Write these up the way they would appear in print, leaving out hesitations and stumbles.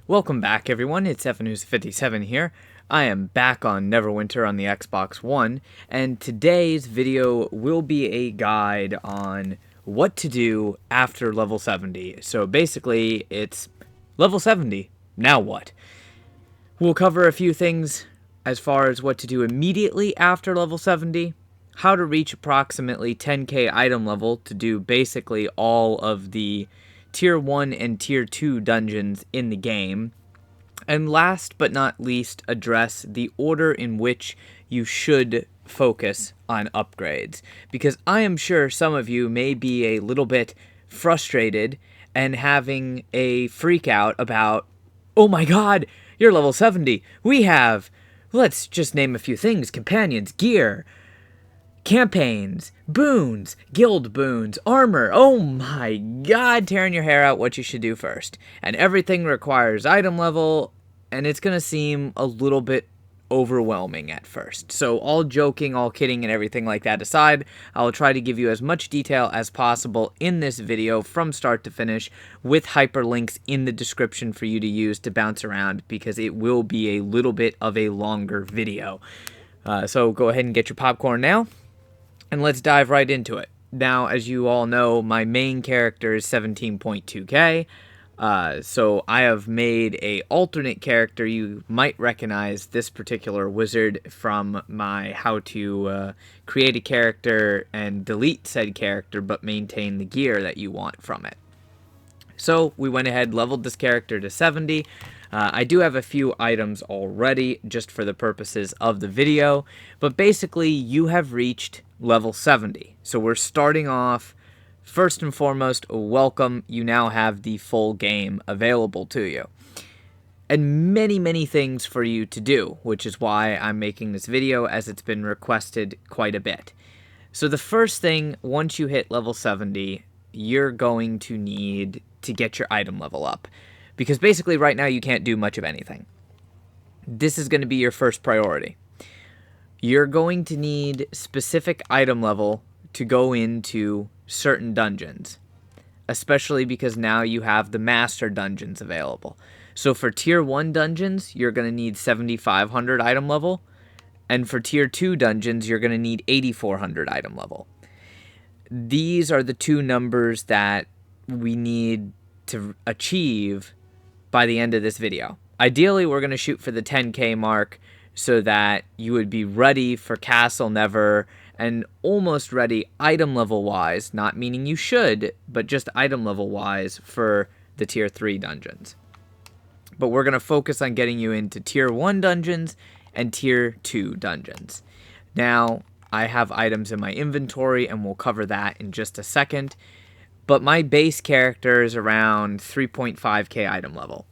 Welcome back, everyone. It's FNews57 here. I am back on Neverwinter on the Xbox One, and today's video will be a guide on what to do after level 70. So basically, it's level 70. Now what? We'll cover a few things as far as what to do immediately after level 70, how to reach approximately 10k item level to do basically all of the Tier 1 and Tier 2 dungeons in the game, and last but not least, address the order in which you should focus on upgrades, because I am sure some of you may be a little bit frustrated and having a freak out about, oh my god, you're level 70, let's just name a few things: companions, gear, campaigns, boons, guild boons, armor. Oh my god, tearing your hair out what you should do first. And everything requires item level, and it's going to seem a little bit overwhelming at first. So all joking, all kidding, and everything like that aside, I'll try to give you as much detail as possible in this video from start to finish, with hyperlinks in the description for you to use to bounce around, because it will be a little bit of a longer video. So go ahead and get your popcorn now, and let's dive right into it. Now, as you all know, my main character is 17.2k, so I have made a alternate character. You might recognize this particular wizard from my how to create a character and delete said character but maintain the gear that you want from it. So we went ahead, leveled this character to 70. I do have a few items already just for the purposes of the video, but basically you have reached level 70. So we're starting off, first and foremost, welcome. You now have the full game available to you, and many things for you to do, which is why I'm making this video, as it's been requested quite a bit. So the first thing, once you hit level 70, you're going to need to get your item level up, because basically right now you can't do much of anything. This is going to be your first priority. You're going to need specific item level to go into certain dungeons, especially because now you have the master dungeons available. So for tier 1 dungeons, you're going to need 7,500 item level, and for tier 2 dungeons, you're going to need 8,400 item level. These are the two numbers that we need to achieve by the end of this video. Ideally, we're going to shoot for the 10k mark so that you would be ready for Castle Never, and almost ready item level wise, not meaning you should, but just item level wise for the tier 3 dungeons. But we're going to focus on getting you into tier 1 dungeons and tier 2 dungeons. Now, I have items in my inventory, and we'll cover that in just a second. But my base character is around 3.5k item level.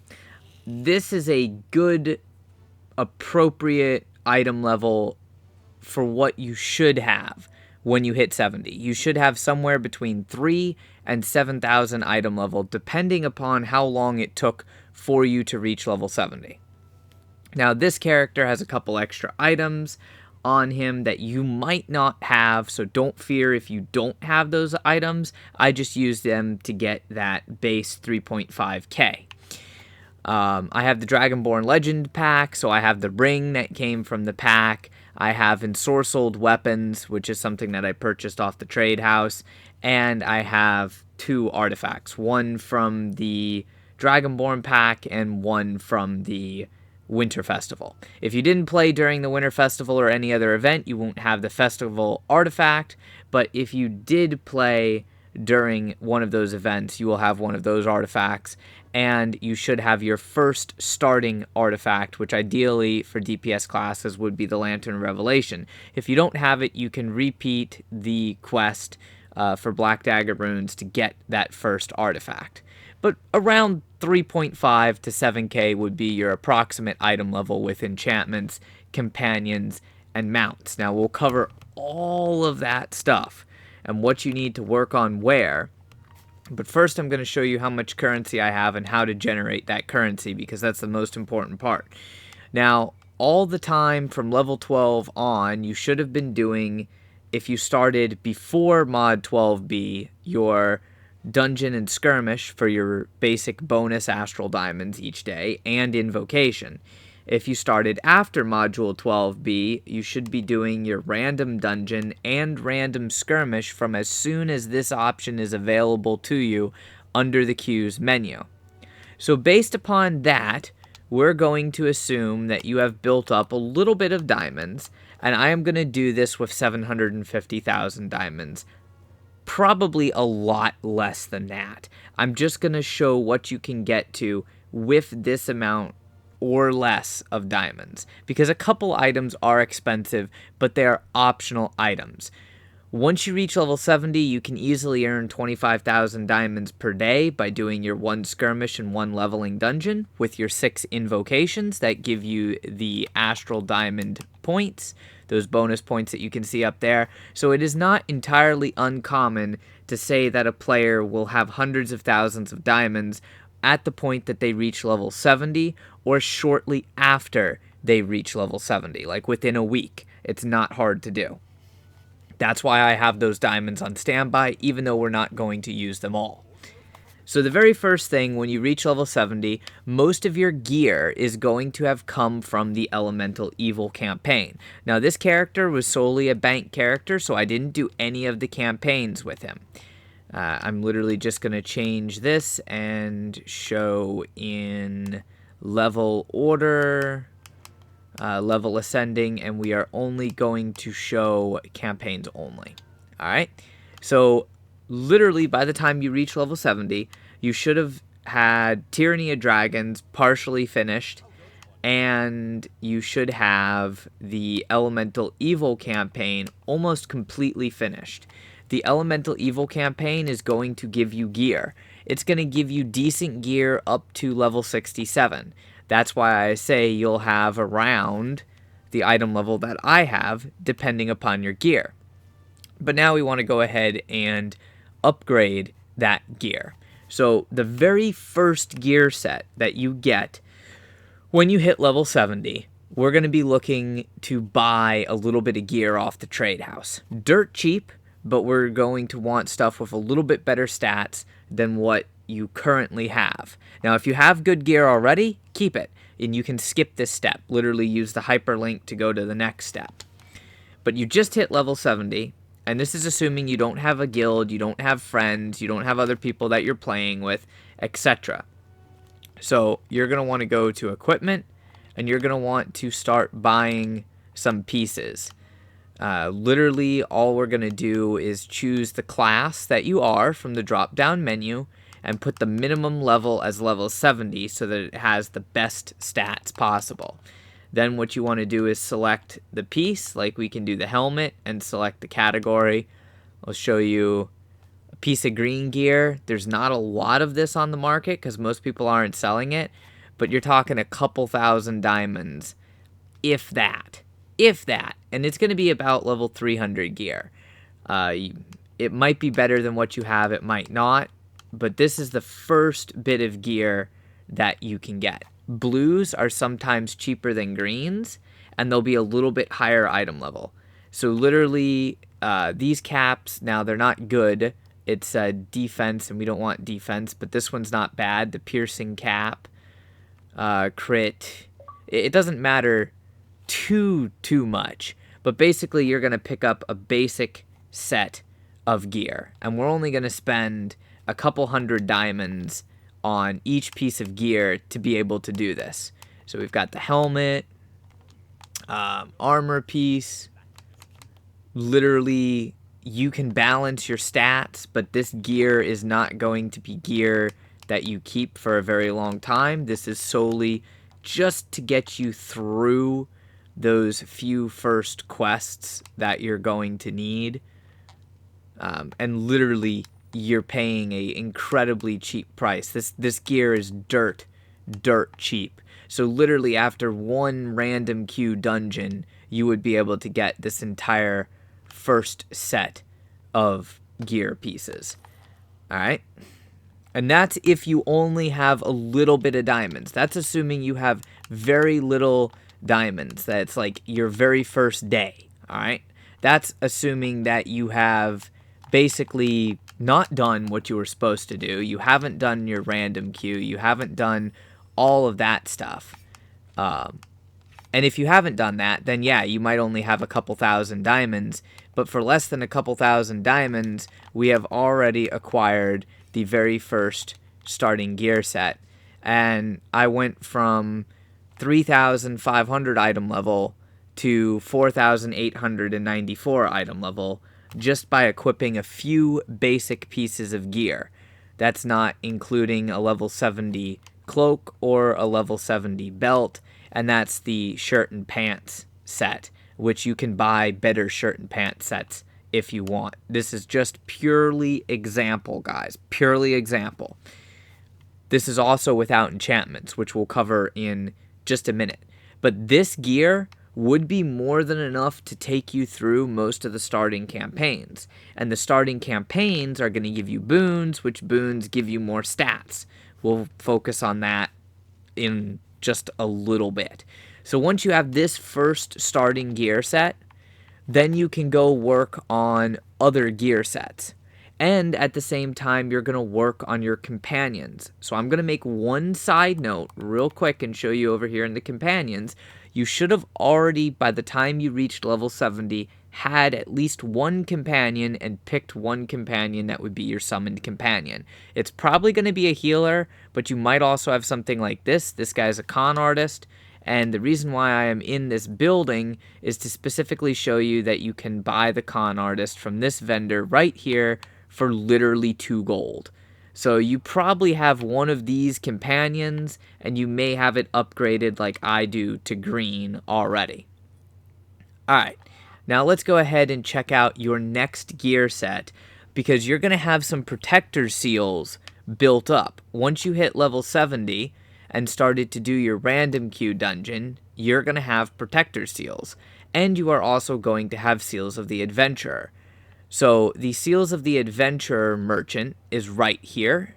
This is a good, appropriate item level for what you should have when you hit 70. You should have somewhere between 3 and 7,000 item level, depending upon how long it took for you to reach level 70. Now, this character has a couple extra items on him that you might not have, so don't fear if you don't have those items. I just use them to get that base 3.5k. I have the Dragonborn Legend pack, so I have the ring that came from the pack. I have ensorcelled weapons, which is something that I purchased off the trade house, and I have 2 artifacts, one from the Dragonborn pack and one from the Winter Festival. If you didn't play during the Winter Festival or any other event, you won't have the festival artifact, but if you did play during one of those events, you will have one of those artifacts, and you should have your first starting artifact, which ideally for DPS classes would be the Lantern Revelation. If you don't have it, you can repeat the quest for Black Dagger runes to get that first artifact. But around 3.5 to 7k would be your approximate item level with enchantments, companions, and mounts. Now, we'll cover all of that stuff and what you need to work on where. But first, I'm going to show you how much currency I have and how to generate that currency, because that's the most important part. Now, all the time from level 12 on, you should have been doing, if you started before mod 12b, your dungeon and skirmish for your basic bonus astral diamonds each day, and invocation. If you started after Module 12B, you should be doing your random dungeon and random skirmish from as soon as this option is available to you under the queues menu. So based upon that, we're going to assume that you have built up a little bit of diamonds, and I am going to do this with 750,000 diamonds. Probably a lot less than that. I'm just going to show what you can get to with this amount or less of diamonds, because a couple items are expensive, but they are optional items. Once you reach level 70, you can easily earn 25,000 diamonds per day by doing your 1 skirmish and 1 leveling dungeon with your 6 invocations that give you the astral diamond points, those bonus points that you can see up there. So it is not entirely uncommon to say that a player will have hundreds of thousands of diamonds at the point that they reach level 70 or shortly after they reach level 70, like within a week. It's not hard to do. That's why I have those diamonds on standby, even though we're not going to use them all. So the very first thing, when you reach level 70, most of your gear is going to have come from the Elemental Evil campaign. Now, this character was solely a bank character, so I didn't do any of the campaigns with him. I'm literally just going to change this and show in level order, level ascending, and we are only going to show campaigns only. All right, so literally by the time you reach level 70, you should have had Tyranny of Dragons partially finished, and you should have the Elemental Evil campaign almost completely finished. The Elemental Evil campaign is going to give you gear. It's going to give you decent gear up to level 67. That's why I say you'll have around the item level that I have, depending upon your gear. But now we want to go ahead and upgrade that gear. So the very first gear set that you get when you hit level 70, we're going to be looking to buy a little bit of gear off the trade house. Dirt cheap, but we're going to want stuff with a little bit better stats than what you currently have. Now, if you have good gear already, keep it, and you can skip this step. Literally use the hyperlink to go to the next step. But you just hit level 70, and this is assuming you don't have a guild, you don't have friends, you don't have other people that you're playing with, etc. So you're going to want to go to equipment, and you're going to want to start buying some pieces. Literally, all we're going to do is choose the class that you are from the drop-down menu and put the minimum level as level 70 so that it has the best stats possible. Then what you want to do is select the piece, like we can do the helmet, and select the category. I'll show you a piece of green gear. There's not a lot of this on the market because most people aren't selling it, but you're talking a couple thousand diamonds, if that. And it's going to be about level 300 gear. It might be better than what you have, it might not, but this is the first bit of gear that you can get. Blues are sometimes cheaper than greens, and they'll be a little bit higher item level. So literally, these caps, now they're not good. It's defense, and we don't want defense, but this one's not bad. The piercing cap, crit, it doesn't matter too much, but basically you're going to pick up a basic set of gear, and we're only going to spend a couple hundred diamonds on each piece of gear to be able to do this. So we've got the helmet, armor piece. Literally, you can balance your stats, but this gear is not going to be gear that you keep for a very long time. This is solely just to get you through those few first quests that you're going to need. And literally, you're paying a incredibly cheap price. This gear is dirt cheap. So literally, after one random queue dungeon, you would be able to get this entire first set of gear pieces. All right? And that's if you only have a little bit of diamonds. That's assuming you have very little diamonds. That's like your very first day. All right? That's assuming that you have basically not done what you were supposed to do. You haven't done your random queue. You haven't done all of that stuff. And if you haven't done that, then yeah, you might only have a couple thousand diamonds. But for less than a couple thousand diamonds, we have already acquired the very first starting gear set. And I went from 3,500 item level to 4,894 item level just by equipping a few basic pieces of gear. That's not including a level 70 cloak or a level 70 belt, and that's the shirt and pants set, which you can buy better shirt and pants sets if you want. This is just purely example, guys. Purely example. This is also without enchantments, which we'll cover in just a minute. But this gear would be more than enough to take you through most of the starting campaigns. And the starting campaigns are going to give you boons, which boons give you more stats. We'll focus on that in just a little bit. So once you have this first starting gear set, then you can go work on other gear sets. And at the same time, you're going to work on your companions. So I'm going to make one side note real quick and show you over here in the companions. You should have already, by the time you reached level 70, had at least one companion and picked one companion that would be your summoned companion. It's probably going to be a healer, but you might also have something like this. This guy's a con artist. And the reason why I am in this building is to specifically show you that you can buy the con artist from this vendor right here for literally 2 gold. So you probably have one of these companions, and you may have it upgraded like I do to green already. Alright, now let's go ahead and check out your next gear set, because you're going to have some protector seals built up. Once you hit level 70 and started to do your random queue dungeon, you're going to have protector seals. And you are also going to have seals of the adventurer. So the Seals of the Adventurer merchant is right here,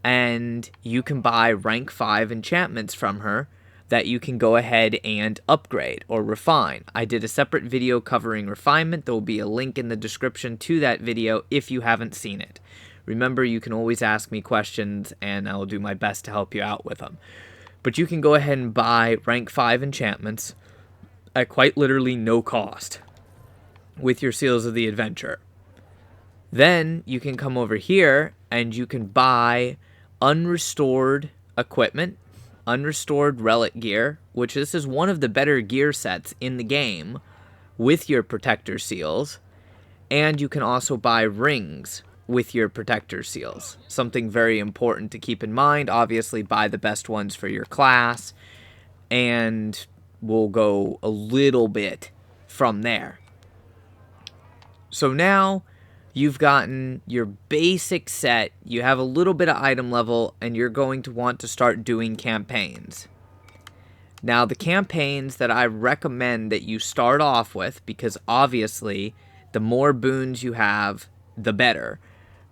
and you can buy rank 5 enchantments from her that you can go ahead and upgrade or refine. I did a separate video covering refinement. There will be a link in the description to that video if you haven't seen it. Remember, you can always ask me questions, and I will do my best to help you out with them. But you can go ahead and buy rank 5 enchantments at quite literally no cost with your Seals of the Adventurer. Then you can come over here and you can buy unrestored equipment, unrestored relic gear, which this is one of the better gear sets in the game with your protector seals. And you can also buy rings with your protector seals. Something very important to keep in mind. Obviously, buy the best ones for your class, and we'll go a little bit from there. So now you've gotten your basic set, you have a little bit of item level, and you're going to want to start doing campaigns. Now, the campaigns that I recommend that you start off with, because obviously the more boons you have, the better.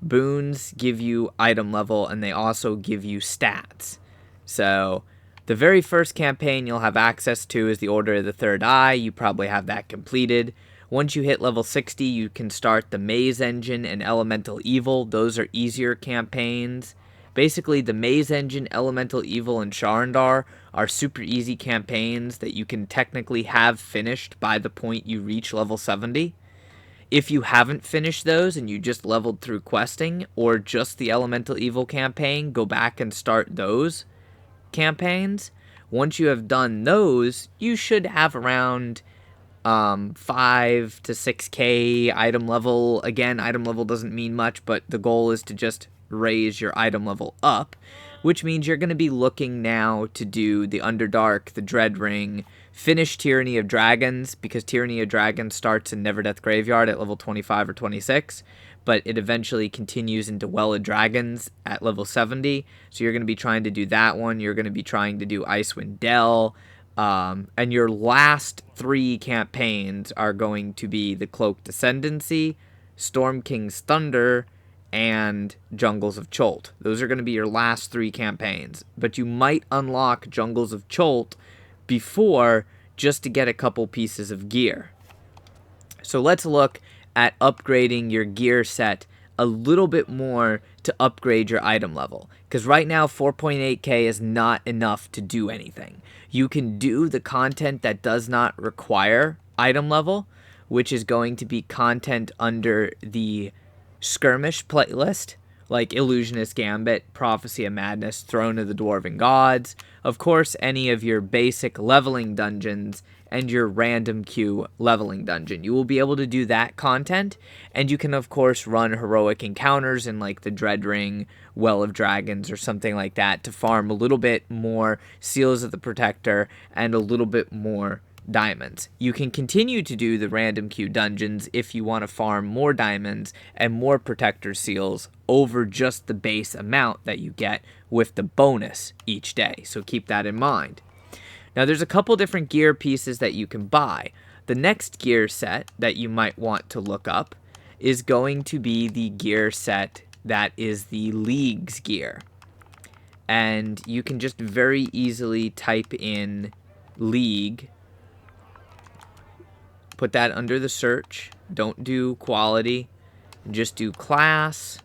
Boons give you item level, and they also give you stats. So the very first campaign you'll have access to is the Order of the Third Eye. You probably have that completed. Once you hit level 60, you can start the Maze Engine and Elemental Evil. Those are easier campaigns. Basically, the Maze Engine, Elemental Evil, and Sharandar are super easy campaigns that you can technically have finished by the point you reach level 70. If you haven't finished those and you just leveled through questing, or just the Elemental Evil campaign, go back and start those campaigns. Once you have done those, you should have around 5 to 6k item level. Again, item level doesn't mean much, but the goal is to just raise your item level up, which means you're going to be looking now to do the Underdark, the Dread Ring, finish Tyranny of Dragons, because Tyranny of Dragons starts in Neverdeath Graveyard at level 25 or 26, but it eventually continues into Well of Dragons at level 70, so you're going to be trying to do that one. You're going to be trying to do Icewind Dell, and your last 3 campaigns are going to be the Cloaked Ascendancy, Storm King's Thunder, and Jungles of Cholt. Those are going to be your last 3 campaigns, but you might unlock Jungles of Cholt before just to get a couple pieces of gear. So let's look at upgrading your gear set a little bit more to upgrade your item level. Because right now, 4.8k is not enough to do anything. You can do the content that does not require item level, which is going to be content under the skirmish playlist, like Illusionist Gambit, Prophecy of Madness, Throne of the Dwarven Gods, of course any of your basic leveling dungeons, and your random queue leveling dungeon. You will be able to do that content, and you can of course run heroic encounters in like the Dread Ring, Well of Dragons, or something like that to farm a little bit more Seals of the Protector and a little bit more diamonds. You can continue to do the random queue dungeons if you want to farm more diamonds and more protector seals over just the base amount that you get with the bonus each day. So keep that in mind. Now there's a couple different gear pieces that you can buy. The next gear set that you might want to look up is going to be the gear set that is the League's gear. And you can just very easily type in League. Put that under the search. Don't do quality. Just do class.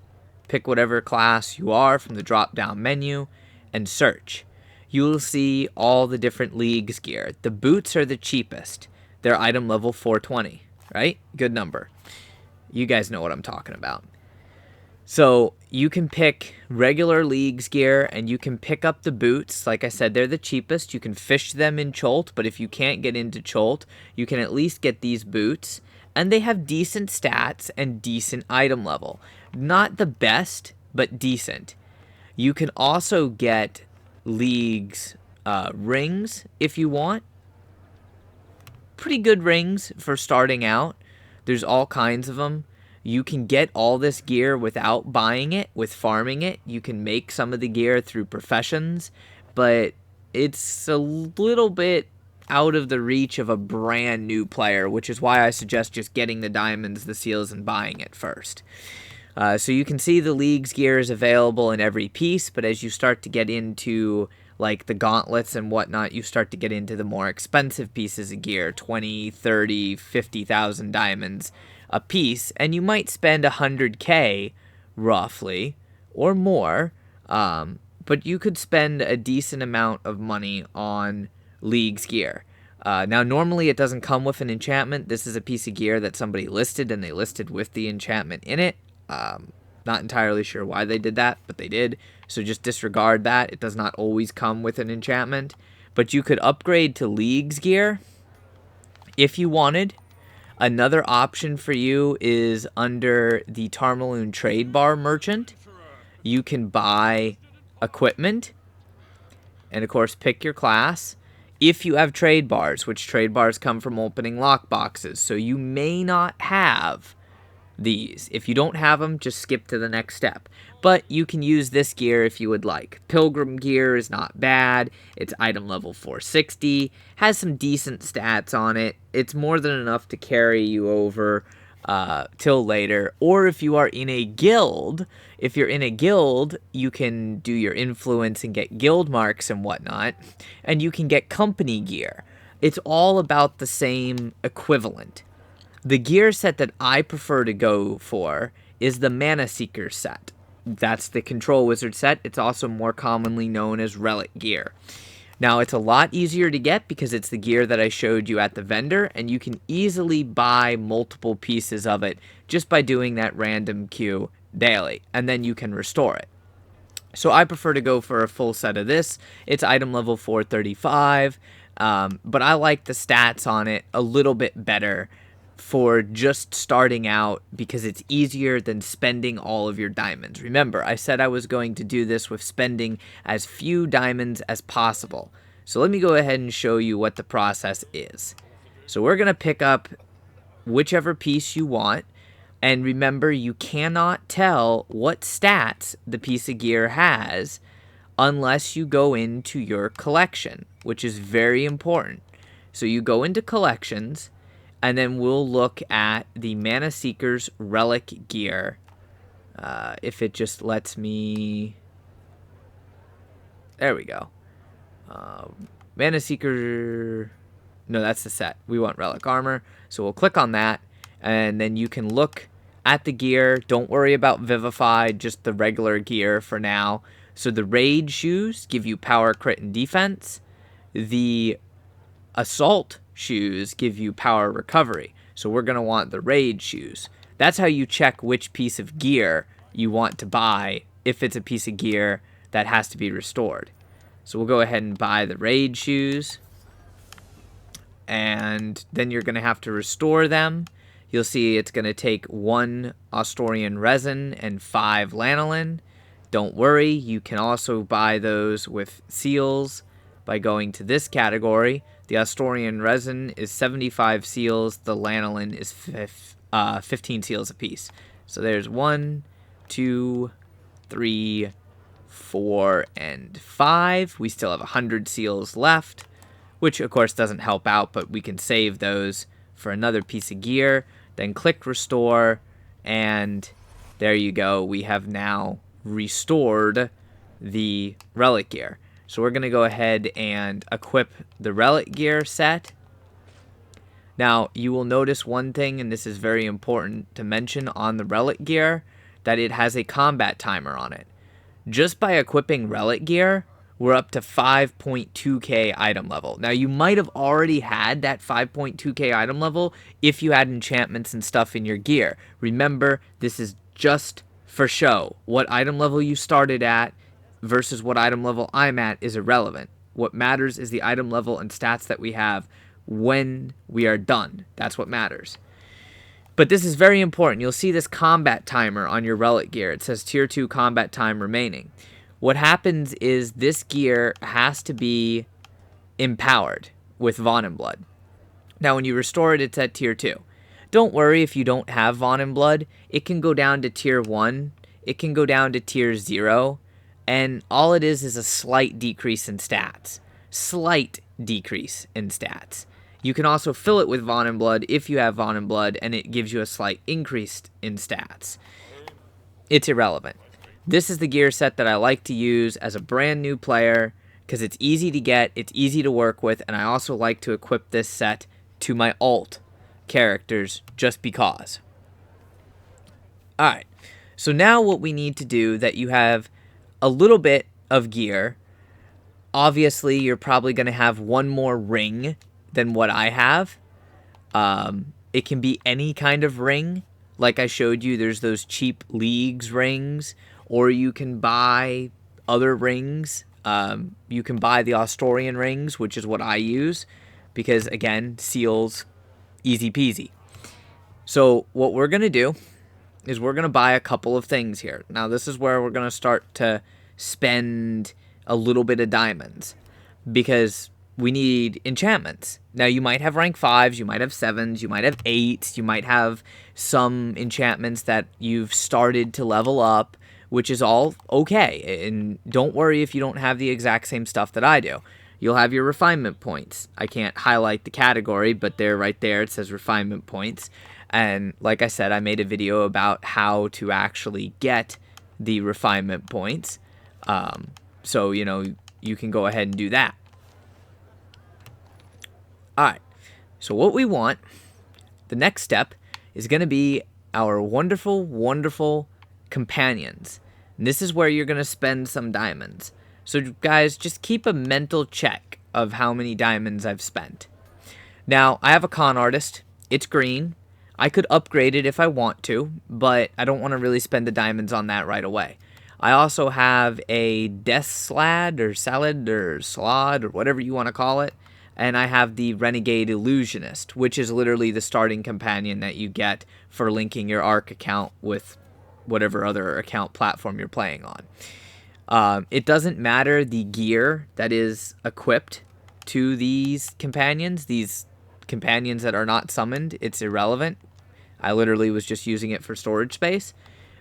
Pick whatever class you are from the drop-down menu and search. You'll see all the different Leagues gear. The boots are the cheapest. They're item level 420, right? Good number. You guys know what I'm talking about. So you can pick regular Leagues gear and you can pick up the boots. Like I said, they're the cheapest. You can fish them in Cholt, but if you can't get into Cholt, you can at least get these boots. And they have decent stats and decent item level. Not the best, but decent. You can also get Leagues rings if you want. Pretty good rings for starting out. There's all kinds of them. You can get all this gear without buying it, with farming it. You can make some of the gear through professions, but it's a little bit out of the reach of a brand new player, which is why I suggest just getting the diamonds, the seals, and buying it first. So you can see the League's gear is available in every piece, but as you start to get into like the gauntlets and whatnot, you start to get into the more expensive pieces of gear, 20, 30, 50,000 diamonds a piece, and you might spend 100k roughly or more, but you could spend a decent amount of money on League's gear. Now normally it doesn't come with an enchantment. This is a piece of gear that somebody listed, and they listed with the enchantment in it. Not entirely sure why they did that, but they did, so just disregard that. It does not always come with an enchantment, but you could upgrade to League's gear if you wanted. Another option for you is under the Tarmaloon Trade Bar Merchant. You can buy equipment and, of course, pick your class. If you have trade bars, which trade bars come from opening lock boxes, so you may not have these. If you don't have them, just skip to the next step. But you can use this gear if you would like. Pilgrim gear is not bad. It's item level 460. Has some decent stats on it. It's more than enough to carry you over till later. Or if you are in a guild, you can do your influence and get guild marks and whatnot. And you can get company gear. It's all about the same equivalent. The gear set that I prefer to go for is the Mana Seeker set. That's the Control Wizard set. It's also more commonly known as Relic gear. Now, it's a lot easier to get because it's the gear that I showed you at the vendor, and you can easily buy multiple pieces of it just by doing that random queue daily, and then you can restore it. So I prefer to go for a full set of this. It's item level 435, but I like the stats on it a little bit better for just starting out because it's easier than spending all of your diamonds. Remember, I said I was going to do this with spending as few diamonds as possible. So let me go ahead and show you what the process is. So we're going to pick up whichever piece you want. And remember, you cannot tell what stats the piece of gear has unless you go into your collection, which is very important. So you go into collections, and then we'll look at the Mana Seeker's Relic gear. If it just lets me... There we go. Mana Seeker... No, that's the set. We want Relic Armor. So we'll click on that, and then you can look at the gear. Don't worry about Vivify, just the regular gear for now. So the Raid shoes give you power, crit, and defense. The Assault shoes give you power, recovery. So we're going to want the Raid shoes. That's how you check which piece of gear you want to buy if it's a piece of gear that has to be restored. So we'll go ahead and buy the Raid shoes. And then you're going to have to restore them. You'll see it's going to take 1 Asturian resin and 5 lanolin. Don't worry, you can also buy those with seals by going to this category. The Asturian resin is 75 seals. The lanolin is 15 seals apiece. So there's 1, 2, 3, 4, and 5. We still have 100 seals left, which of course doesn't help out, but we can save those for another piece of gear. Then click restore, and there you go. We have now restored the relic gear. So we're going to go ahead and equip the relic gear set. Now, you will notice one thing, and this is very important to mention on the relic gear, that it has a combat timer on it. Just by equipping relic gear, we're up to 5.2k item level. Now, you might have already had that 5.2k item level if you had enchantments and stuff in your gear. Remember, this is just for show. What item level you started at versus what item level I'm at is irrelevant. What matters is the item level and stats that we have when we are done. That's what matters. But this is very important. You'll see this combat timer on your relic gear. It says tier 2 combat time remaining. What happens is this gear has to be empowered with Von and Blood. Now, when you restore it, it's at tier 2. Don't worry if you don't have Von and Blood. It can go down to tier 1. It can go down to tier 0. And all it is a slight decrease in stats. Slight decrease in stats. You can also fill it with Von and Blood if you have Von and Blood, and it gives you a slight increase in stats. It's irrelevant. This is the gear set that I like to use as a brand new player because it's easy to get, it's easy to work with, and I also like to equip this set to my alt characters just because. Alright, so now what we need to do that you have a little bit of gear. Obviously, you're probably going to have one more ring than what I have. It can be any kind of ring. Like I showed you, there's those cheap Leagues rings. Or you can buy other rings. You can buy the Asturian rings, which is what I use. Because, again, seals, easy peasy. So what we're going to do is we're going to buy a couple of things here. Now, this is where we're going to start to spend a little bit of diamonds. Because we need enchantments. Now, you might have rank 5s, you might have 7s, you might have 8s, you might have some enchantments that you've started to level up, which is all okay. And don't worry if you don't have the exact same stuff that I do. You'll have your refinement points. I can't highlight the category, but they're right there. It says refinement points. And like I said, I made a video about how to actually get the refinement points. So, you know, you can go ahead and do that. Alright, so what we want, the next step, is going to be our wonderful, wonderful companions. And this is where you're going to spend some diamonds. So guys, just keep a mental check of how many diamonds I've spent. Now, I have a con artist. It's green. I could upgrade it if I want to, but I don't want to really spend the diamonds on that right away. I also have a death slad or salad or slod or whatever you want to call it. And I have the Renegade Illusionist, which is literally the starting companion that you get for linking your Arc account with whatever other account platform you're playing on. It doesn't matter the gear that is equipped to these companions that are not summoned. It's irrelevant. I literally was just using it for storage space.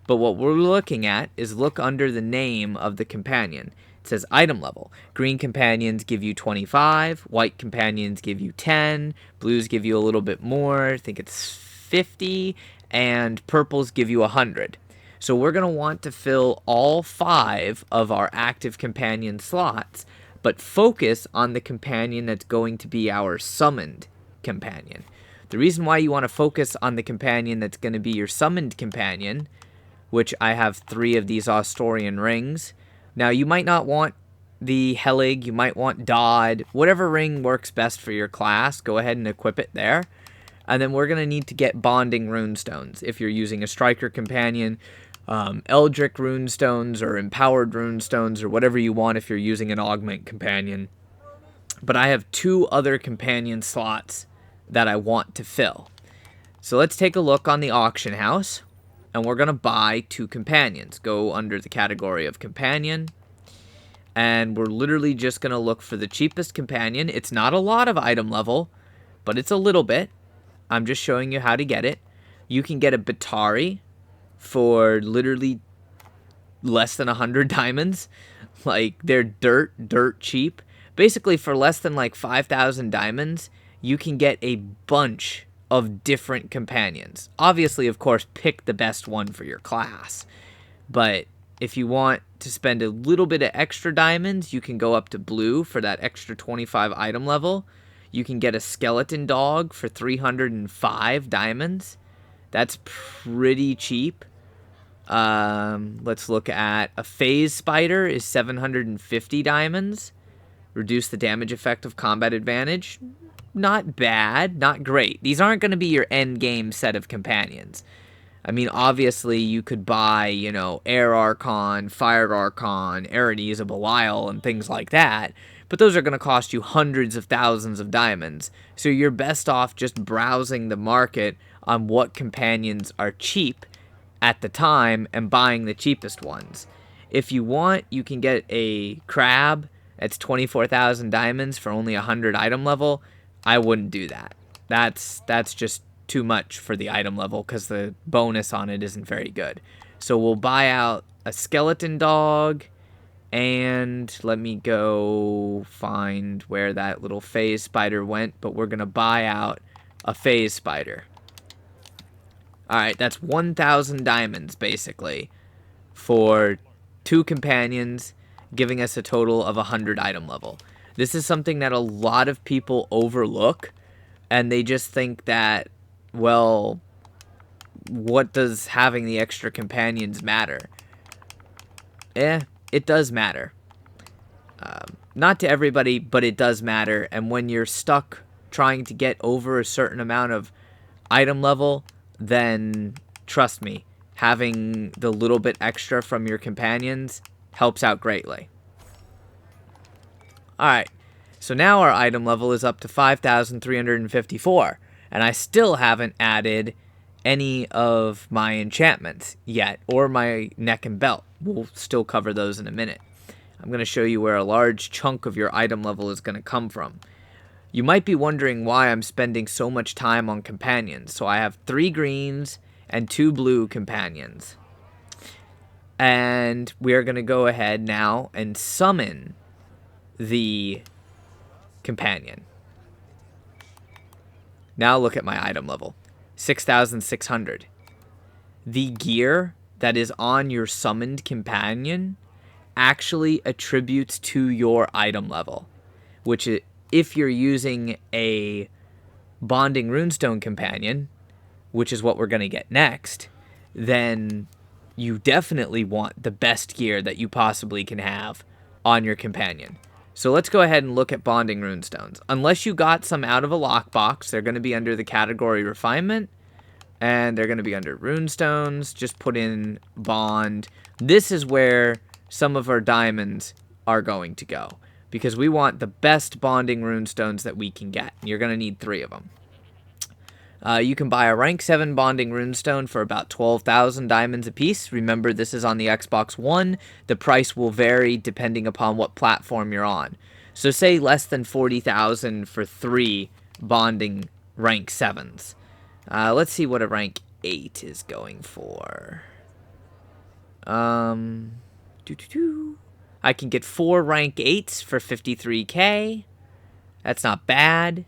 But what we're looking at is look under the name of the companion. It says item level. Green companions give you 25. White companions give you 10. Blues give you a little bit more. I think it's 50. And purples give you 100. So we're going to want to fill all 5 of our active companion slots, but focus on the companion that's going to be our summoned companion. The reason why you want to focus on the companion that's going to be your summoned companion, which I have 3 of these Austorian rings. Now, you might not want the Helig, you might want Dodd. Whatever ring works best for your class, go ahead and equip it there. And then we're going to need to get bonding runestones if you're using a striker companion, Eldritch runestones or empowered runestones or whatever you want if you're using an augment companion. But I have 2 other companion slots that I want to fill. So let's take a look on the auction house, and we're going to buy 2 companions. Go under the category of companion, and we're literally just going to look for the cheapest companion. It's not a lot of item level, but it's a little bit. I'm just showing you how to get it. You can get a Batari for literally less than 100 diamonds. Like, they're dirt cheap. Basically, for less than like 5,000 diamonds, you can get a bunch of different companions. Obviously, of course, pick the best one for your class. But if you want to spend a little bit of extra diamonds, you can go up to blue for that extra 25 item level. You can get a skeleton dog for 305 diamonds. That's pretty cheap. Let's look at a phase spider is 750 diamonds. Reduce the damage effect of combat advantage. Not bad, not great. These aren't going to be your end game set of companions. I mean, obviously, you could buy, Air Archon, Fire Archon, Erides of Belial, and things like that. But those are going to cost you hundreds of thousands of diamonds. So you're best off just browsing the market on what companions are cheap at the time and buying the cheapest ones. If you want, you can get a crab. It's 24,000 diamonds for only 100 item level. I wouldn't do that. That's just too much for the item level because the bonus on it isn't very good. So we'll buy out a skeleton dog, and let me go find where that little phase spider went, but we're going to buy out a phase spider. Alright, that's 1,000 diamonds, basically, for 2 companions, giving us a total of 100 item level. This is something that a lot of people overlook, and they just think that, well, what does having the extra companions matter? It does matter. Not to everybody, but it does matter, and when you're stuck trying to get over a certain amount of item level, then trust me, having the little bit extra from your companions helps out greatly. Alright, so now our item level is up to 5,354, and I still haven't added any of my enchantments yet, or my neck and belt. We'll still cover those in a minute. I'm going to show you where a large chunk of your item level is going to come from. You might be wondering why I'm spending so much time on companions. So I have 3 greens and 2 blue companions. And we are going to go ahead now and summon the companion. Now look at my item level. 6,600. The gear that is on your summoned companion actually attributes to your item level, which is, if you're using a bonding runestone companion, which is what we're going to get next, then you definitely want the best gear that you possibly can have on your companion. So let's go ahead and look at bonding runestones. Unless you got some out of a lockbox, they're going to be under the category refinement, and they're going to be under runestones. Just put in bond. This is where some of our diamonds are going to go, because we want the best bonding runestones that we can get. You're going to need 3 of them. You can buy a rank 7 bonding runestone for about 12,000 diamonds apiece. Remember, this is on the Xbox One. The price will vary depending upon what platform you're on. So say less than 40,000 for 3 bonding rank 7s. Let's see what a rank 8 is going for. I can get 4 rank 8s for 53k. That's not bad.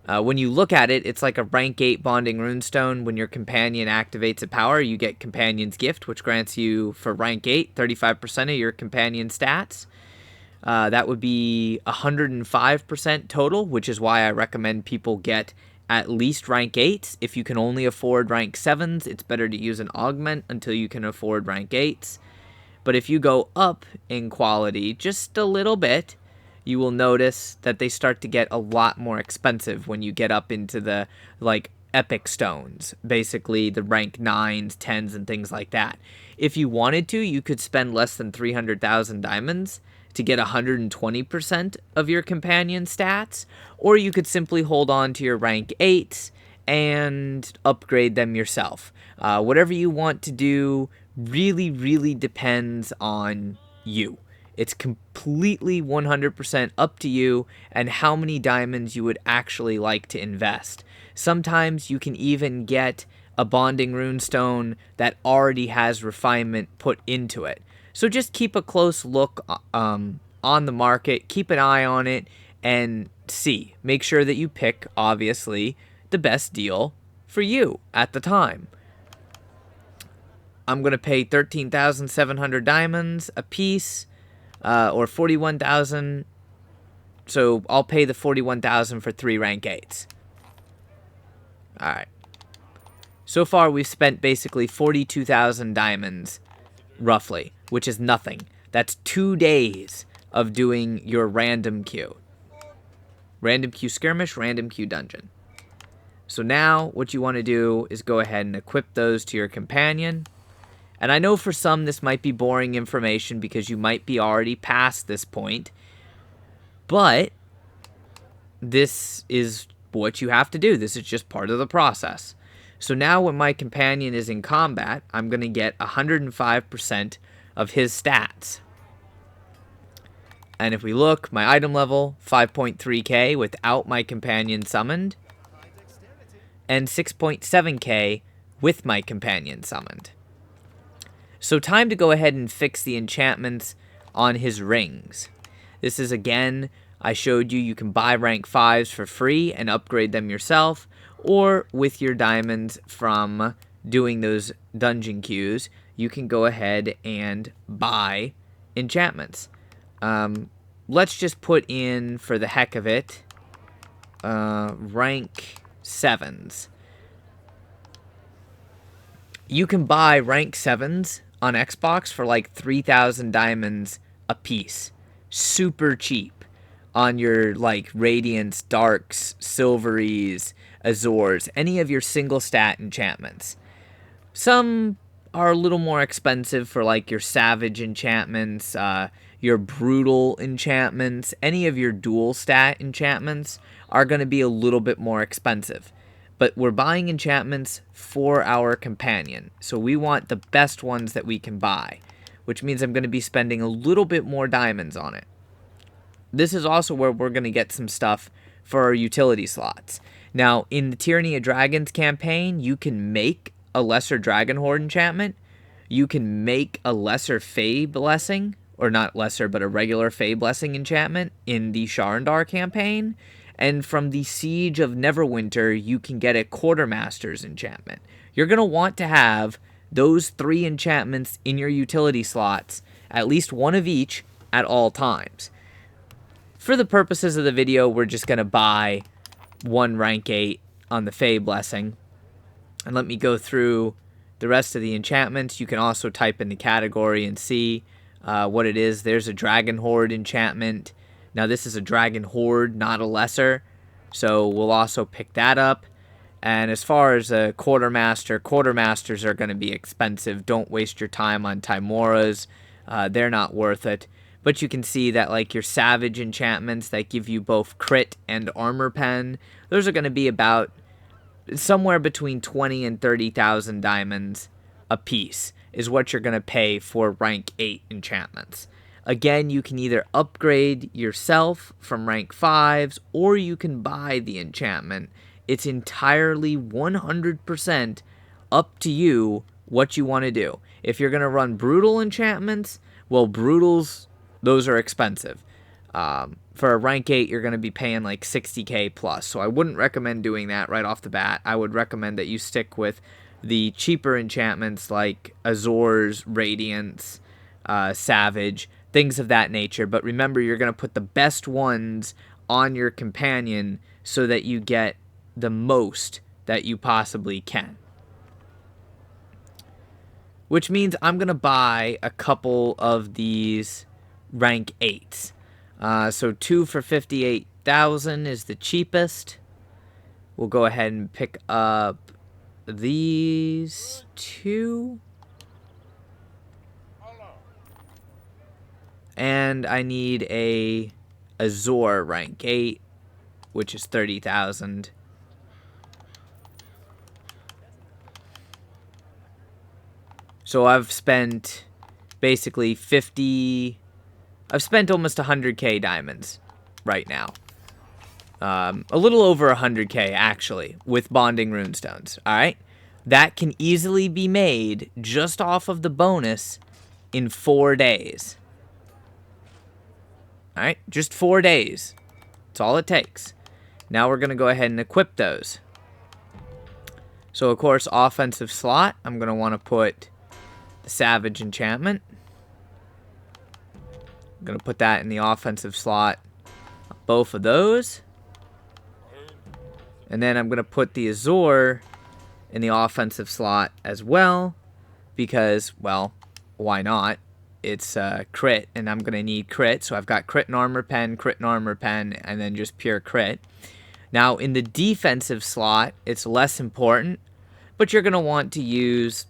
When you look at it, it's like a rank 8 bonding runestone. When your companion activates a power, you get Companion's Gift, which grants you, for rank 8, 35% of your companion stats. That would be 105% total, which is why I recommend people get at least rank 8s. If you can only afford rank 7s, it's better to use an augment until you can afford rank 8s. But if you go up in quality just a little bit, you will notice that they start to get a lot more expensive when you get up into the, like, epic stones, basically the rank 9s, 10s, and things like that. If you wanted to, you could spend less than 300,000 diamonds to get 120% of your companion stats, or you could simply hold on to your rank 8s and upgrade them yourself. Whatever you want to do really depends on you. It's completely 100% up to you and how many diamonds you would actually like to invest. Sometimes you can even get a bonding runestone that already has refinement put into it. So just keep a close look on the market, keep an eye on it, and see. Make sure that you pick, obviously, the best deal for you at the time. I'm going to pay 13,700 diamonds a piece, or 41,000. So I'll pay the 41,000 for 3 rank 8s. Alright. So far, we've spent basically 42,000 diamonds, roughly, which is nothing. That's 2 days of doing your random queue. Random queue skirmish, random queue dungeon. So now, what you want to do is go ahead and equip those to your companion. And I know for some this might be boring information because you might be already past this point. But this is what you have to do. This is just part of the process. So now when my companion is in combat, I'm going to get 105% of his stats. And if we look, my item level, 5.3k without my companion summoned. And 6.7k with my companion summoned. So time to go ahead and fix the enchantments on his rings. This is, again, I showed you can buy rank 5s for free and upgrade them yourself, or with your diamonds from doing those dungeon queues, you can go ahead and buy enchantments. Let's just put in, for the heck of it, rank 7s. You can buy rank 7s on Xbox for like 3,000 diamonds a piece. Super cheap on your like Radiance, Darks, Silveries, Azores, any of your single stat enchantments. Some are a little more expensive for like your Savage enchantments, your Brutal enchantments, any of your dual stat enchantments are going to be a little bit more expensive. But we're buying enchantments for our companion, so we want the best ones that we can buy, which means I'm going to be spending a little bit more diamonds on it. This is also where we're going to get some stuff for our utility slots. Now, in the Tyranny of Dragons campaign, you can make a lesser Dragon Horde enchantment. You can make a lesser Fey Blessing, or not lesser, but a regular Fey Blessing enchantment in the Sharandar campaign. And from the Siege of Neverwinter, you can get a Quartermaster's enchantment. You're going to want to have those 3 enchantments in your utility slots, at least one of each, at all times. For the purposes of the video, we're just going to buy 1 rank 8 on the Fey Blessing. And let me go through the rest of the enchantments. You can also type in the category and see what it is. There's a Dragon Horde enchantment. Now, this is a Dragon Horde, not a lesser, so we'll also pick that up. And as far as a Quartermasters are going to be expensive. Don't waste your time on Timoras. They're not worth it. But you can see that, like, your Savage enchantments that give you both crit and armor pen, those are going to be about somewhere between 20 and 30,000 diamonds a piece is what you're going to pay for rank 8 enchantments. Again, you can either upgrade yourself from rank 5s, or you can buy the enchantment. It's entirely 100% up to you what you want to do. If you're going to run brutal enchantments, well, brutals, those are expensive. For a rank 8, you're going to be paying like 60k plus, so I wouldn't recommend doing that right off the bat. I would recommend that you stick with the cheaper enchantments like Azores, Radiance, Savage, things of that nature. But remember, you're going to put the best ones on your companion so that you get the most that you possibly can. Which means I'm going to buy a couple of these rank 8s. So 2 for 58,000 is the cheapest. We'll go ahead and pick up these 2. And I need a Azor rank 8, which is 30,000. So I've spent basically I've spent almost 100k diamonds right now. A little over 100k actually with bonding runestones. Alright? That can easily be made just off of the bonus in 4 days. Alright? Just 4 days. That's all it takes. Now we're going to go ahead and equip those. So of course, offensive slot, I'm going to want to put the Savage enchantment. I'm going to put that in the offensive slot. Both of those. And then I'm going to put the Azor in the offensive slot as well. Because, well, why not? It's crit, and I'm going to need crit. So I've got crit and armor pen, and then just pure crit. Now, in the defensive slot, it's less important. But you're going to want to use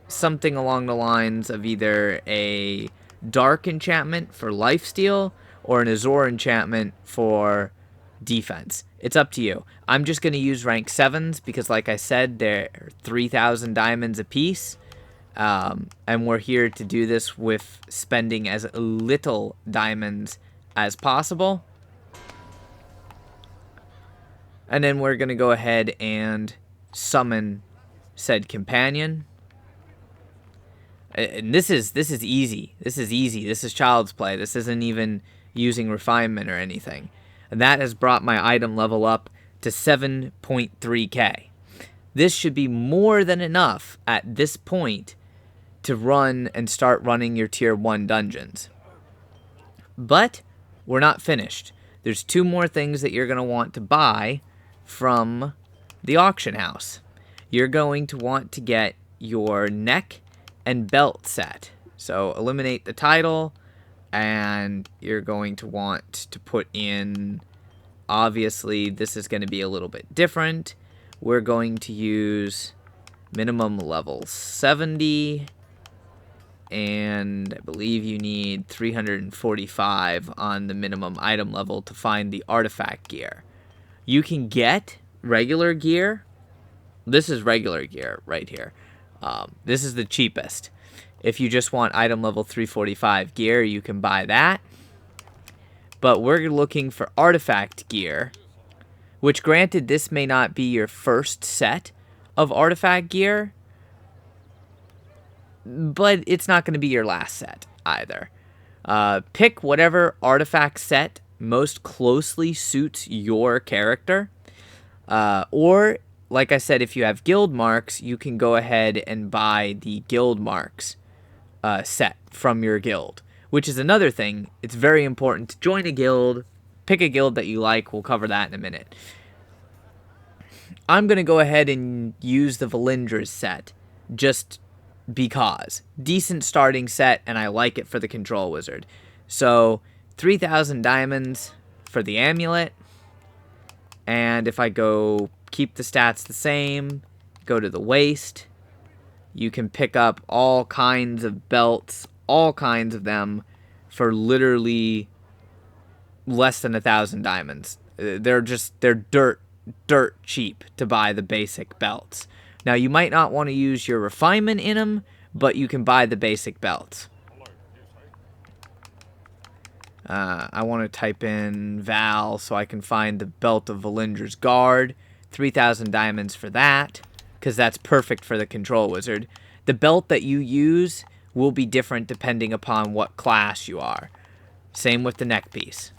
something along the lines of either a dark enchantment for lifesteal or an Azor enchantment for defense. It's up to you. I'm just going to use rank 7s because, like I said, they're 3,000 diamonds a piece. And we're here to do this with spending as little diamonds as possible. And then we're going to go ahead and summon said companion. And this is easy. This is easy. This is child's play. This isn't even using refinement or anything. And that has brought my item level up to 7.3k. This should be more than enough at this point to run and start running your tier 1 dungeons. But we're not finished. There's 2 more things that you're going to want to buy from the auction house. You're going to want to get your neck and belt set. So eliminate the title, and you're going to want to put in, obviously this is going to be a little bit different. We're going to use minimum level 70, and I believe you need 345 on the minimum item level to find the artifact gear. You can get regular gear. This is regular gear right here. This is the cheapest. If you just want item level 345 gear, you can buy that. But we're looking for artifact gear, which granted, this may not be your first set of artifact gear, but it's not going to be your last set either. Pick whatever artifact set most closely suits your character. Or, like I said, if you have guild marks, you can go ahead and buy the guild marks set from your guild, which is another thing. It's very important to join a guild. Pick a guild that you like. We'll cover that in a minute. I'm going to go ahead and use the Valindra's set just because. Decent starting set, and I like it for the control wizard. So 3,000 diamonds for the amulet. And if I go keep the stats the same, go to the waist, you can pick up all kinds of belts, all kinds of them, for literally less than 1,000 diamonds. They're dirt cheap to buy the basic belts. Now, you might not want to use your refinement in them, but you can buy the basic belts. I want to type in Val so I can find the belt of Valindra's Guard. 3,000 diamonds for that, because that's perfect for the control wizard. The belt that you use will be different depending upon what class you are. Same with the neck piece.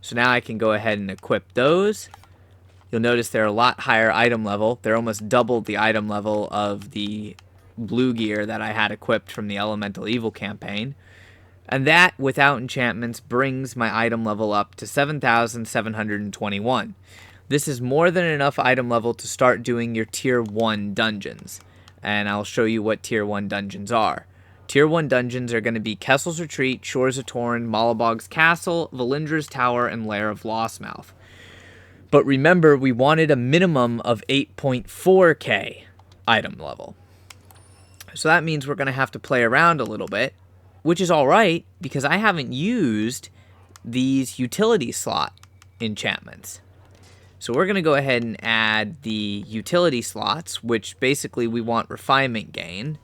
So now I can go ahead and equip those. You'll notice they're a lot higher item level. They're almost double the item level of the blue gear that I had equipped from the Elemental Evil campaign. And that, without enchantments, brings my item level up to 7,721. This is more than enough item level to start doing your tier 1 dungeons. And I'll show you what tier 1 dungeons are. Tier 1 dungeons are going to be Kessel's Retreat, Shores of Torn, Mollabog's Castle, Valindra's Tower, and Lair of Lostmouth. But remember, we wanted a minimum of 8.4k item level. So that means we're going to have to play around a little bit, which is alright, because I haven't used these utility slot enchantments. So we're going to go ahead and add the utility slots, which basically we want refinement gain.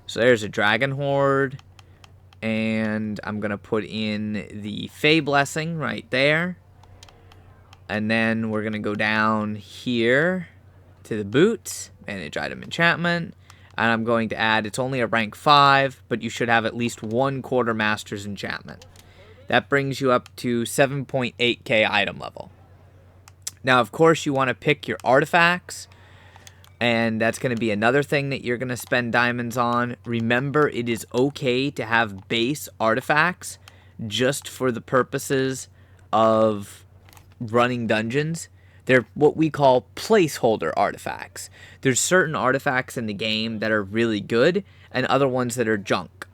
So there's a Dragon Horde, and I'm going to put in the Fey Blessing right there. And then we're going to go down here to the boots, manage item enchantment. And I'm going to add, it's only a rank 5, but you should have at least one Quartermaster's enchantment. That brings you up to 7.8k item level. Now, of course, you want to pick your artifacts, and that's going to be another thing that you're going to spend diamonds on. Remember, it is okay to have base artifacts just for the purposes of running dungeons. They're what we call placeholder artifacts. There's certain artifacts in the game that are really good and other ones that are junk.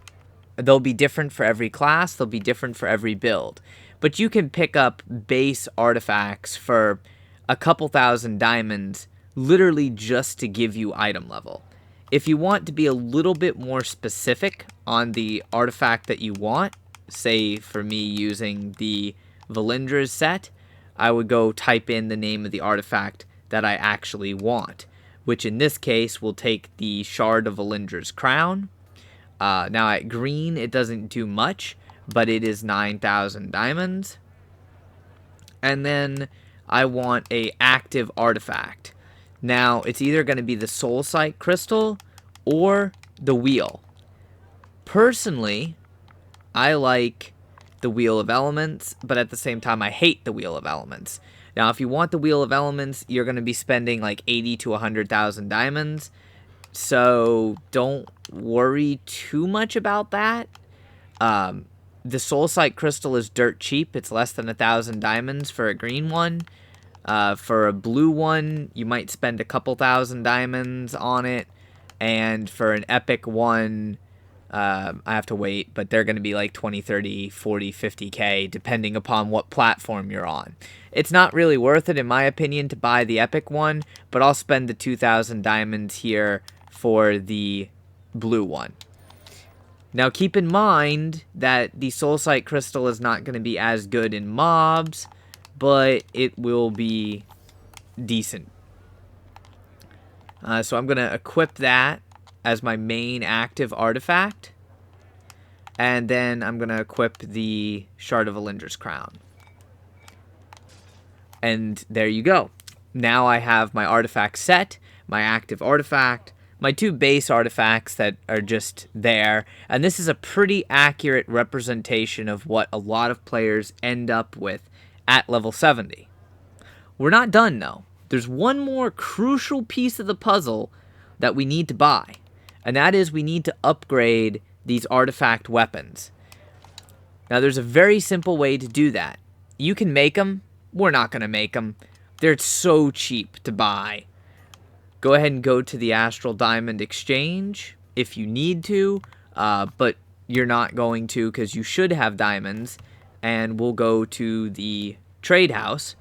They'll be different for every class. They'll be different for every build. But you can pick up base artifacts for a couple thousand diamonds literally just to give you item level. If you want to be a little bit more specific on the artifact that you want, say for me using the Valindra's set, I would go type in the name of the artifact that I actually want, which in this case will take the Shard of Valindra's Crown. Now at green, it doesn't do much, but it is 9,000 diamonds. And then I want a active artifact. Now, it's either going to be the Soul Sight Crystal or the Wheel. Personally, I like the Wheel of Elements, but at the same time, I hate the Wheel of Elements. Now, if you want the Wheel of Elements, you're going to be spending like 80 to 100,000 diamonds. So don't worry too much about that. The Soul Sight Crystal is dirt cheap. It's less than 1,000 diamonds for a green one. For a blue one, you might spend a couple thousand diamonds on it. And for an epic one, I have to wait, but they're going to be like 20, 30, 40, 50k, depending upon what platform you're on. It's not really worth it, in my opinion, to buy the epic one, but I'll spend the 2,000 diamonds here for the blue one. Now, keep in mind that the Soul Sight Crystal is not going to be as good in mobs, but it will be decent. So I'm going to equip that as my main active artifact. And then I'm going to equip the Shard of Valindra's Crown. And there you go. Now I have my artifact set, my active artifact, my two base artifacts that are just there. And this is a pretty accurate representation of what a lot of players end up with at level 70. We're not done, though. There's one more crucial piece of the puzzle that we need to buy. And that is we need to upgrade these artifact weapons. Now, there's a very simple way to do that. You can make them. We're not going to make them. They're so cheap to buy. Go ahead and go to the Astral Diamond Exchange if you need to, but you're not going to because you should have diamonds. And we'll go to the Trade House.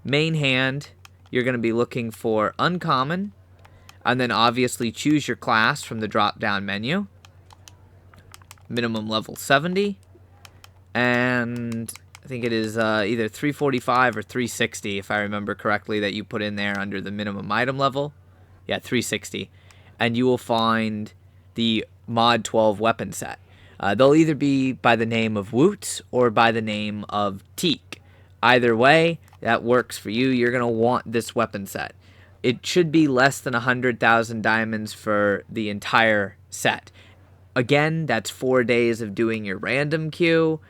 Main hand, you're going to be looking for Uncommon, and then obviously choose your class from the drop-down menu. Minimum level 70, and I think it is either 345 or 360, if I remember correctly, that you put in there under the minimum item level. Yeah, 360. And you will find the Mod 12 weapon set. They'll either be by the name of Woots or by the name of Teak. Either way, that works for you. You're going to want this weapon set. It should be less than 100,000 diamonds for the entire set. Again, that's 4 days of doing your random queue,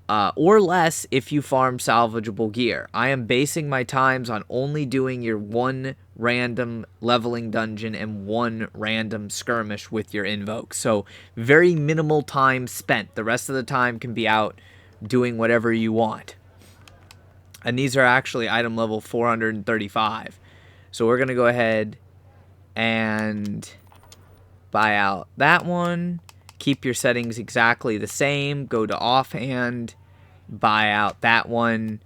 or less if you farm salvageable gear. I am basing my times on only doing your one random leveling dungeon and one random skirmish with your invoke. So very minimal time spent. The rest of the time can be out doing whatever you want. And these are actually item level 435. So we're going to go ahead and buy out that one. Keep your settings exactly the same. Go to offhand. Buy out that one.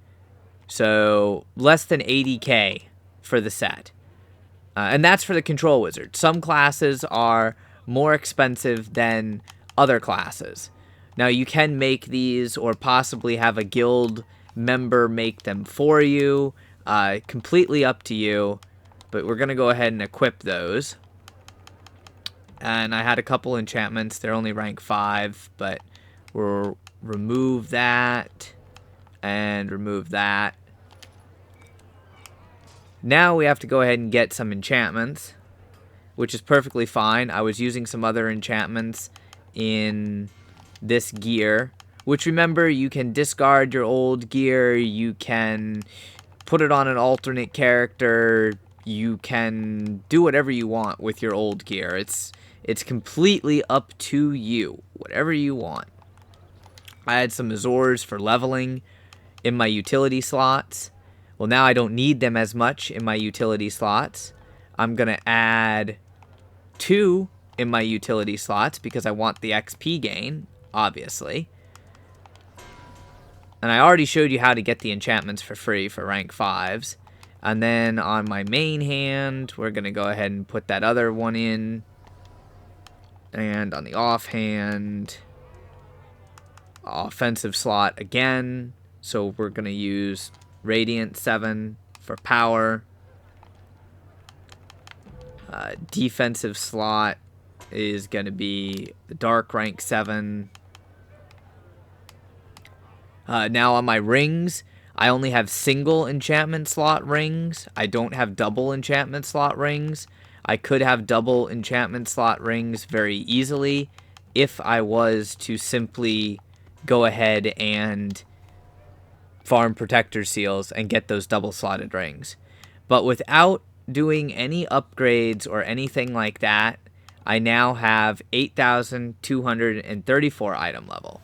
So less than 80k for the set. And that's for the control wizard. Some classes are more expensive than other classes. Now you can make these or possibly have a guild member make them for you. Completely up to you. But we're going to go ahead and equip those. And I had a couple enchantments. They're only rank 5. But we'll remove that. And remove that. Now we have to go ahead and get some enchantments, which is perfectly fine. I was using some other enchantments in this gear, which, remember, you can discard your old gear, you can put it on an alternate character, you can do whatever you want with your old gear. It's completely up to you, whatever you want. I had some Azores for leveling in my utility slots. Well, now I don't need them as much in my utility slots. I'm going to add 2 in my utility slots because I want the XP gain, obviously. And I already showed you how to get the enchantments for free for rank 5s. And then on my main hand, we're going to go ahead and put that other one in. And on the offhand, offensive slot again. So we're going to use Radiant 7 for power. Defensive slot is going to be the Dark rank 7. Now on my rings, I only have single enchantment slot rings. I don't have double enchantment slot rings. I could have double enchantment slot rings very easily if I was to simply go ahead and farm protector seals and get those double slotted rings. But without doing any upgrades or anything like that, I now have 8,234 item level.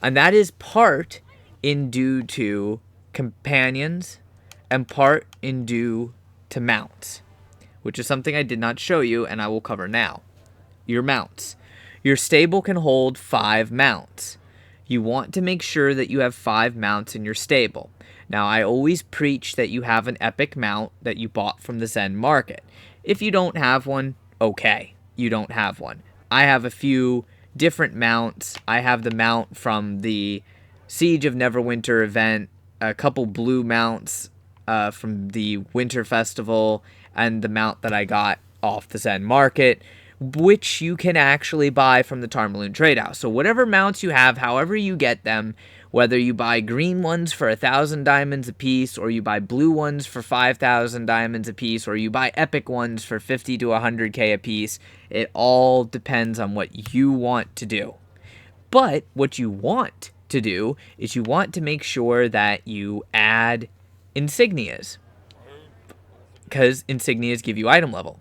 And that is part in due to companions and part in due to mounts, which is something I did not show you and I will cover now. Your mounts. Your stable can hold 5 mounts. You want to make sure that you have 5 mounts in your stable. Now, I always preach that you have an epic mount that you bought from the Zen market. If you don't have one, okay, you don't have one. I have a few different mounts. I have the mount from the Siege of Neverwinter event, a couple blue mounts from the Winter Festival, and the mount that I got off the Zen market, which you can actually buy from the Tarmaloon Trade House. So whatever mounts you have, however you get them, whether you buy green ones for 1,000 diamonds a piece, or you buy blue ones for 5,000 diamonds a piece, or you buy epic ones for 50 to 100k a piece, it all depends on what you want to do. But what you want to do is you want to make sure that you add insignias, because insignias give you item level.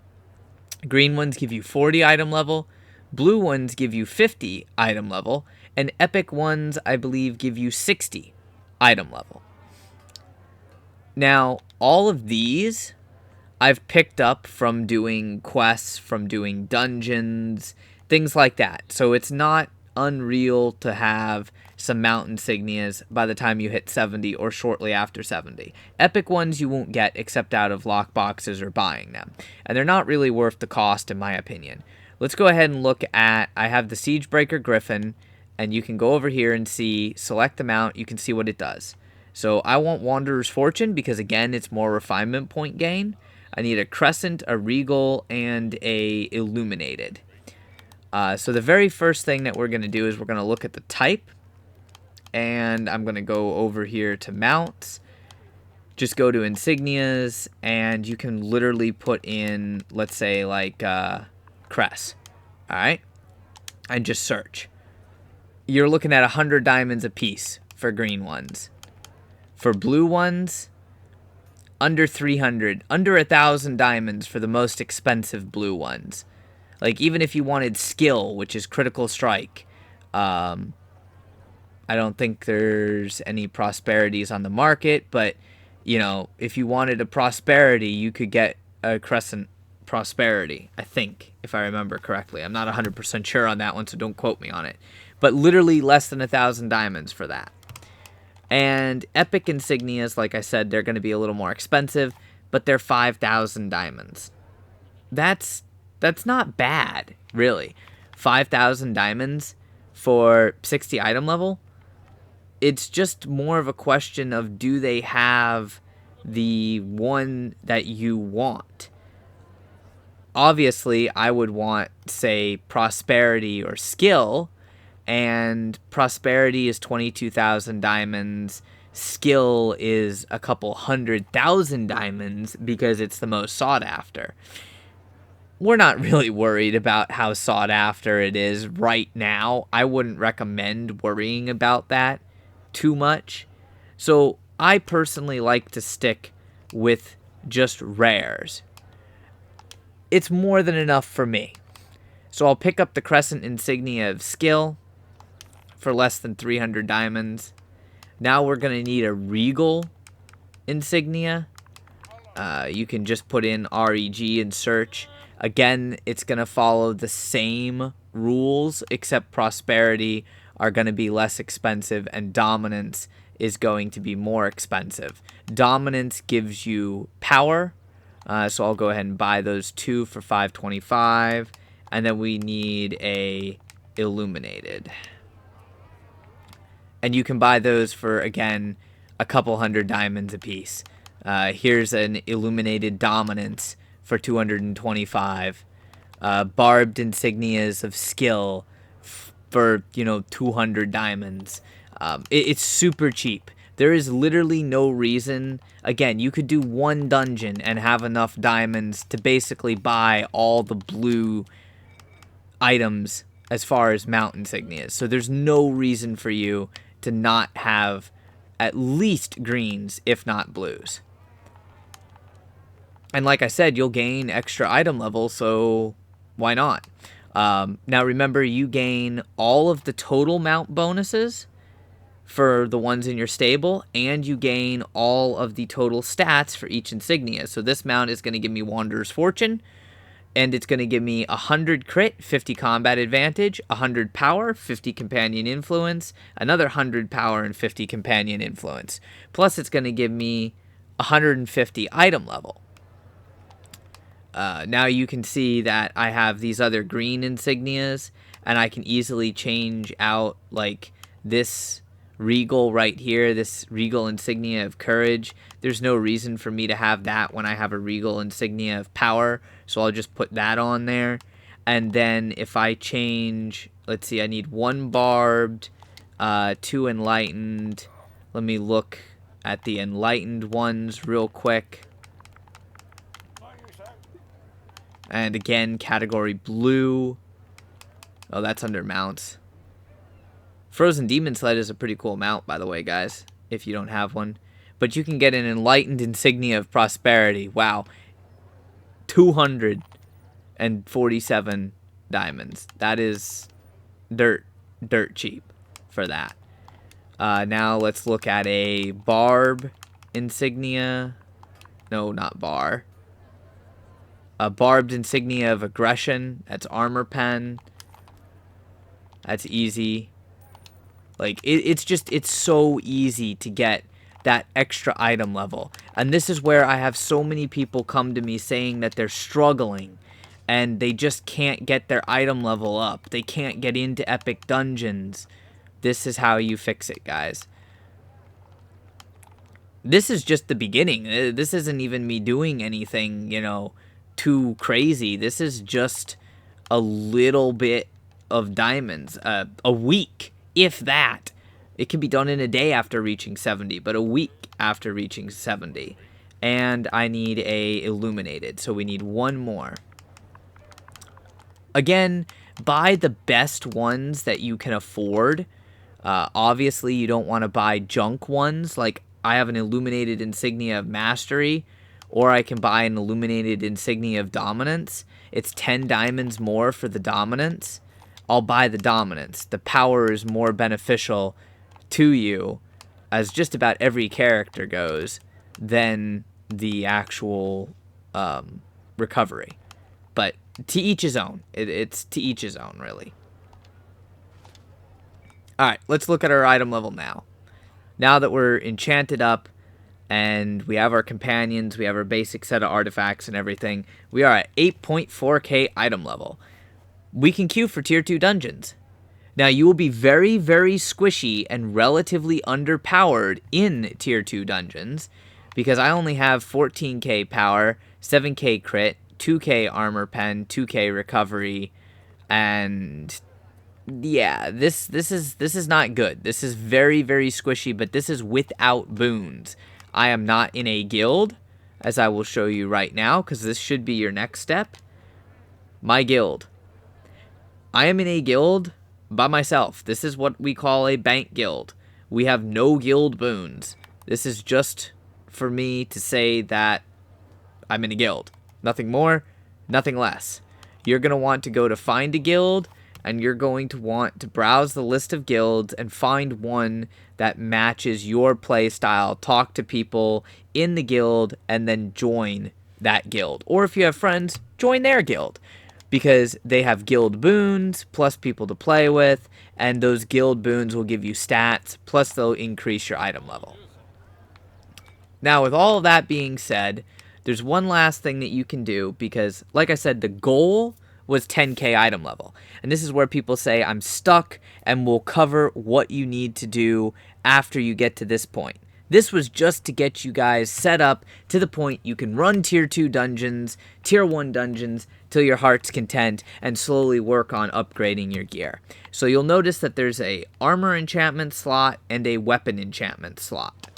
Green ones give you 40 item level, blue ones give you 50 item level, and epic ones, I believe, give you 60 item level. Now, all of these I've picked up from doing quests, from doing dungeons, things like that. So it's not unreal to have some mount insignias by the time you hit 70 or shortly after 70. Epic ones you won't get except out of lock boxes or buying them. And they're not really worth the cost in my opinion. Let's go ahead and look at, I have the Siegebreaker Griffin, and you can go over here and see, select the mount, you can see what it does. So I want Wanderer's Fortune because again it's more refinement point gain. I need a Crescent, a Regal, and a Illuminated. So the very first thing that we're going to do is we're going to look at the type. And I'm going to go over here to mounts. Just go to insignias. And you can literally put in, let's say, like Cress. Alright? And just search. You're looking at 100 diamonds a piece for green ones. For blue ones, under 300. Under 1,000 diamonds for the most expensive blue ones. Like, even if you wanted skill, which is critical strike, I don't think there's any prosperities on the market, but, you know, if you wanted a prosperity, you could get a crescent prosperity, I think, if I remember correctly. I'm not 100% sure on that one, so don't quote me on it. But literally less than 1,000 diamonds for that. And epic insignias, like I said, they're going to be a little more expensive, but they're 5,000 diamonds. That's not bad, really. 5,000 diamonds for 60 item level. It's just more of a question of, do they have the one that you want? Obviously, I would want, say, prosperity or skill, and prosperity is 22,000 diamonds. Skill is a couple 100,000 diamonds because it's the most sought after. We're not really worried about how sought after it is right now. I wouldn't recommend worrying about that too much. So I personally like to stick with just rares. It's more than enough for me. So I'll pick up the Crescent Insignia of Skill for less than 300 diamonds. Now we're going to need a Regal Insignia. You can just put in REG and search. Again, it's going to follow the same rules, except prosperity are going to be less expensive and dominance is going to be more expensive. Dominance gives you power, so I'll go ahead and buy those two for 525, and then we need a illuminated. And you can buy those for, again, a couple 100 diamonds a piece. Here's an illuminated dominance for 225. Barbed insignias of skill for, 200 diamonds. It's super cheap. There is literally no reason. Again, you could do one dungeon and have enough diamonds to basically buy all the blue items as far as mount insignias. So there's no reason for you to not have at least greens, if not blues. And like I said, you'll gain extra item level, so why not? Now remember, you gain all of the total mount bonuses for the ones in your stable, and you gain all of the total stats for each insignia. So this mount is going to give me Wanderer's Fortune, and it's going to give me 100 crit, 50 combat advantage, 100 power, 50 companion influence, another 100 power and 50 companion influence. Plus it's going to give me 150 item level. Now you can see that I have these other green insignias, and I can easily change out like this Regal right here, this Regal Insignia of Courage. There's no reason for me to have that when I have a Regal Insignia of Power, so I'll just put that on there. And then if I change, let's see, I need 1 Barbed, 2 Enlightened. Let me look at the Enlightened ones real quick. And again, category blue. Oh, that's under mounts. Frozen Demon Sled is a pretty cool mount, by the way, guys, if you don't have one. But you can get an Enlightened Insignia of Prosperity. Wow. 247 diamonds. That is dirt cheap for that. Now let's look at a Barb Insignia. No, not Bar. A Barbed Insignia of Aggression. That's Armor Pen. That's easy. Like, it's so easy to get that extra item level. And this is where I have so many people come to me saying that they're struggling and they just can't get their item level up. They can't get into epic dungeons. This is how you fix it, guys. This is just the beginning. This isn't even me doing anything, too crazy. This is just a little bit of diamonds. A week, if that. It can be done in a day after reaching 70, but a week after reaching 70. And I need a illuminated, so we need 1 more. Again, buy the best ones that you can afford. Obviously, you don't want to buy junk ones. Like, I have an illuminated insignia of Mastery, or I can buy an illuminated insignia of Dominance. It's 10 diamonds more for the Dominance. I'll buy the Dominance. The power is more beneficial to you, as just about every character goes, than the actual recovery. But to each his own. It's to each his own, really. Alright, let's look at our item level now. Now that we're enchanted up, and we have our companions, we have our basic set of artifacts and everything, we are at 8.4k item level. We can queue for tier 2 dungeons. Now, you will be very, very squishy and relatively underpowered in tier 2 dungeons, because I only have 14k power, 7k crit, 2k armor pen, 2k recovery, and yeah, this is not good. This is very, very squishy, but this is without boons. I am not in a guild, as I will show you right now, because this should be your next step. My guild. I am in a guild by myself. This is what we call a bank guild. We have no guild boons. This is just for me to say that I'm in a guild. Nothing more, nothing less. You're going to want to go to find a guild, and you're going to want to browse the list of guilds and find one that matches your play style. Talk to people in the guild and then join that guild. Or if you have friends, join their guild, because they have guild boons plus people to play with, and those guild boons will give you stats, plus they'll increase your item level. Now, with all of that being said, there's one last thing that you can do, because, like I said, the goal was 10k item level. And this is where people say, I'm stuck, and we'll cover what you need to do after you get to this point. This was just to get you guys set up to the point you can run tier 2 dungeons, tier 1 dungeons, till your heart's content, and slowly work on upgrading your gear. So you'll notice that there's a armor enchantment slot and a weapon enchantment slot.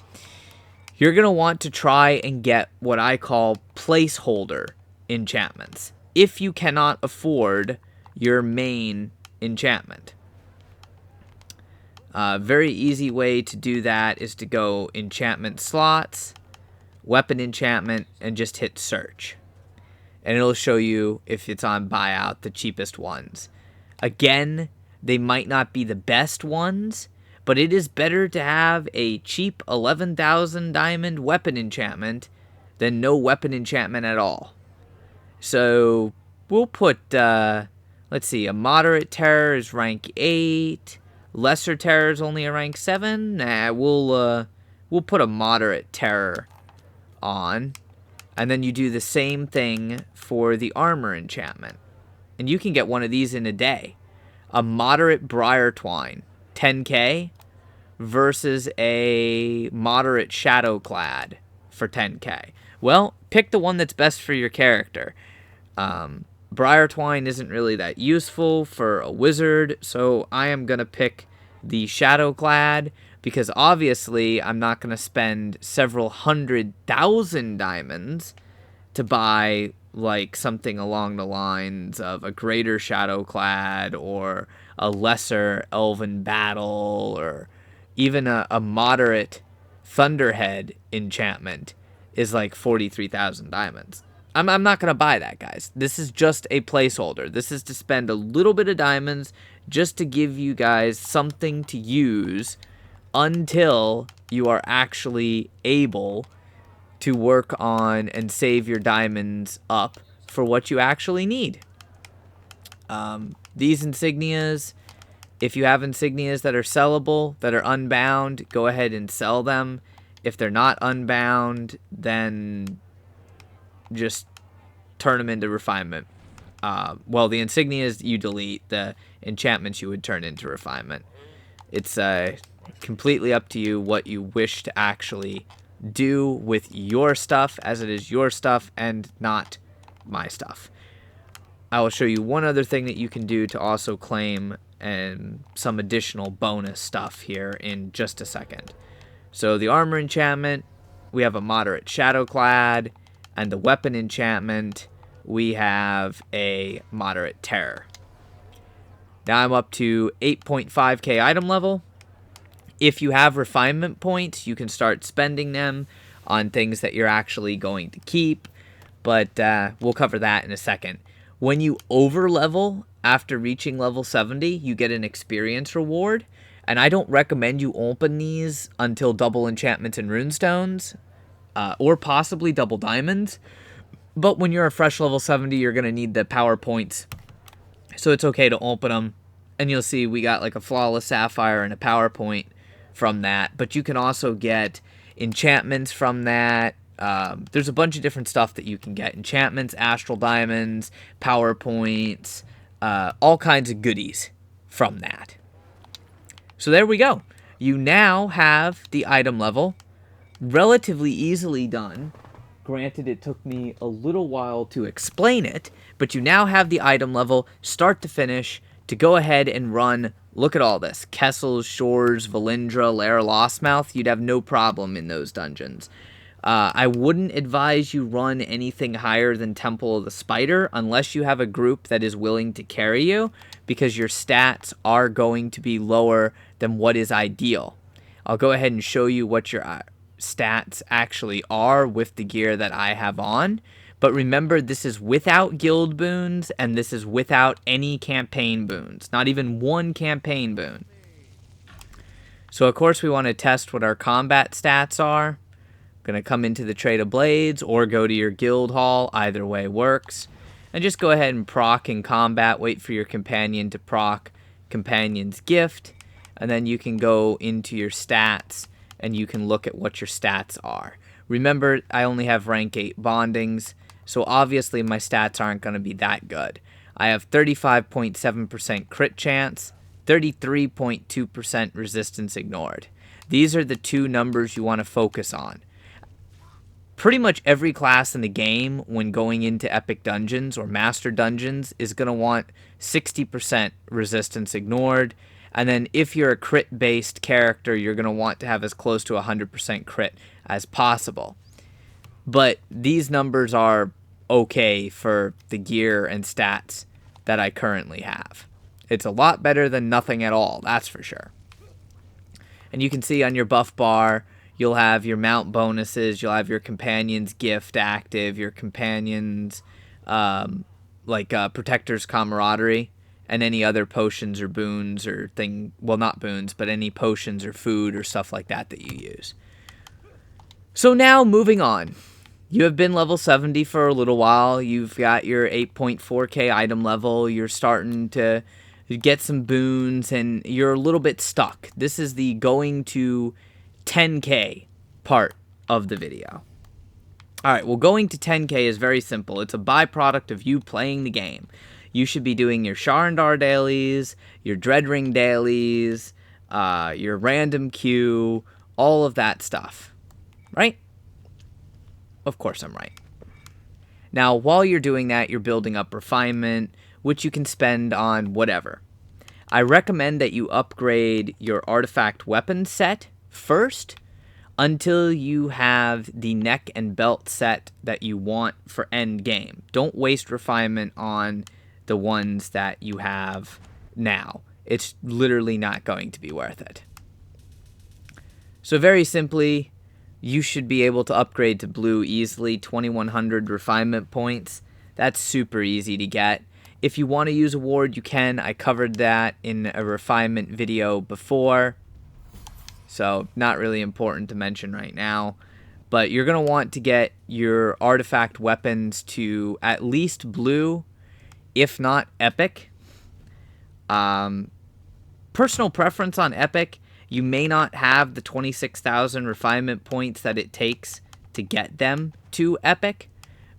You're going to want to try and get what I call placeholder enchantments, if you cannot afford your main enchantment. Very easy way to do that is to go enchantment slots, weapon enchantment, and just hit search. And it'll show you, if it's on buyout, the cheapest ones. Again, they might not be the best ones, but it is better to have a cheap 11,000 diamond weapon enchantment than no weapon enchantment at all. So we'll put, let's see, a moderate terror is rank 8. Lesser terror is only a rank 7. Nah, we'll put a moderate terror on. And then you do the same thing for the armor enchantment. And you can get one of these in a day. A moderate briar twine, 10k, versus a moderate shadow clad for 10k. Well, pick the one that's best for your character. Briar twine isn't really that useful for a wizard, so I am going to pick the shadow clad, because obviously I'm not going to spend several 100,000 diamonds to buy like something along the lines of a greater shadow clad or a lesser elven battle, or even a moderate thunderhead enchantment is like 43,000 diamonds. I'm not going to buy that, guys. This is just a placeholder. This is to spend a little bit of diamonds just to give you guys something to use until you are actually able to work on and save your diamonds up for what you actually need. These insignias, if you have insignias that are sellable, that are unbound, go ahead and sell them. If they're not unbound, then just turn them into refinement. Well, the insignias you delete, the enchantments you would turn into refinement. It's completely up to you what you wish to actually do with your stuff, as it is your stuff and not my stuff. I will show you one other thing that you can do to also claim and some additional bonus stuff here in just a second. So the armor enchantment, we have a moderate shadow clad, and the weapon enchantment, we have a moderate terror. Now I'm up to 8.5k item level. If you have refinement points, you can start spending them on things that you're actually going to keep, but we'll cover that in a second. When you over level after reaching level 70, you get an experience reward, And I don't recommend you open these until double enchantments and runestones, or possibly double diamonds. But when you're a fresh level 70, you're going to need the power points. So it's okay to open them. And you'll see we got like a flawless sapphire and a power point from that. But you can also get enchantments from that. There's a bunch of different stuff that you can get. Enchantments, astral diamonds, power points, all kinds of goodies from that. So there we go. You now have the item level. Relatively easily done. Granted, it took me a little while to explain it, but you now have the item level, start to finish, to go ahead and run. Look at all this. Kessels, Shores, Valindra, Lair Lostmouth. You'd have no problem in those dungeons. I wouldn't advise you run anything higher than Temple of the Spider unless you have a group that is willing to carry you, because your stats are going to be lower than what is ideal. I'll go ahead and show you what your stats actually are with the gear that I have on. But remember, this is without guild boons, and this is without any campaign boons. Not even one campaign boon. So, of course, we want to test what our combat stats are. Going to come into the Trade of Blades or go to your guild hall. Either way works. And just go ahead and proc in combat. Wait for your companion to proc Companion's Gift. And then you can go into your stats and you can look at what your stats are. Remember, I only have rank 8 bondings, so obviously my stats aren't going to be that good. I have 35.7% crit chance, 33.2% resistance ignored. These are the two numbers you want to focus on. Pretty much every class in the game, when going into epic dungeons or master dungeons, is going to want 60% resistance ignored. And then if you're a crit-based character, you're going to want to have as close to 100% crit as possible. But these numbers are okay for the gear and stats that I currently have. It's a lot better than nothing at all, that's for sure. And you can see on your buff bar, you'll have your mount bonuses, you'll have your companion's gift active, your companion's protector's camaraderie, and any other potions or boons or not boons, but any potions or food or stuff like that you use. So now, moving on. You have been level 70 for a little while. You've got your 8.4k item level. You're starting to get some boons, and you're a little bit stuck. This is the going to 10k part of the video. Alright, well, going to 10k is very simple. It's a byproduct of you playing the game. You should be doing your Sharndar dailies, your Dreadring dailies, your random queue, all of that stuff. Right? Of course I'm right. Now, while you're doing that, you're building up refinement, which you can spend on whatever. I recommend that you upgrade your artifact weapon set first until you have the neck and belt set that you want for end game. Don't waste refinement on the ones that you have now. It's literally not going to be worth it. So very simply, you should be able to upgrade to blue easily, 2100 refinement points. That's super easy to get. If you want to use a ward, you can. I covered that in a refinement video before, so not really important to mention right now. But you're going to want to get your artifact weapons to at least blue, if not epic. Personal preference on epic, you may not have the 26,000 refinement points that it takes to get them to epic,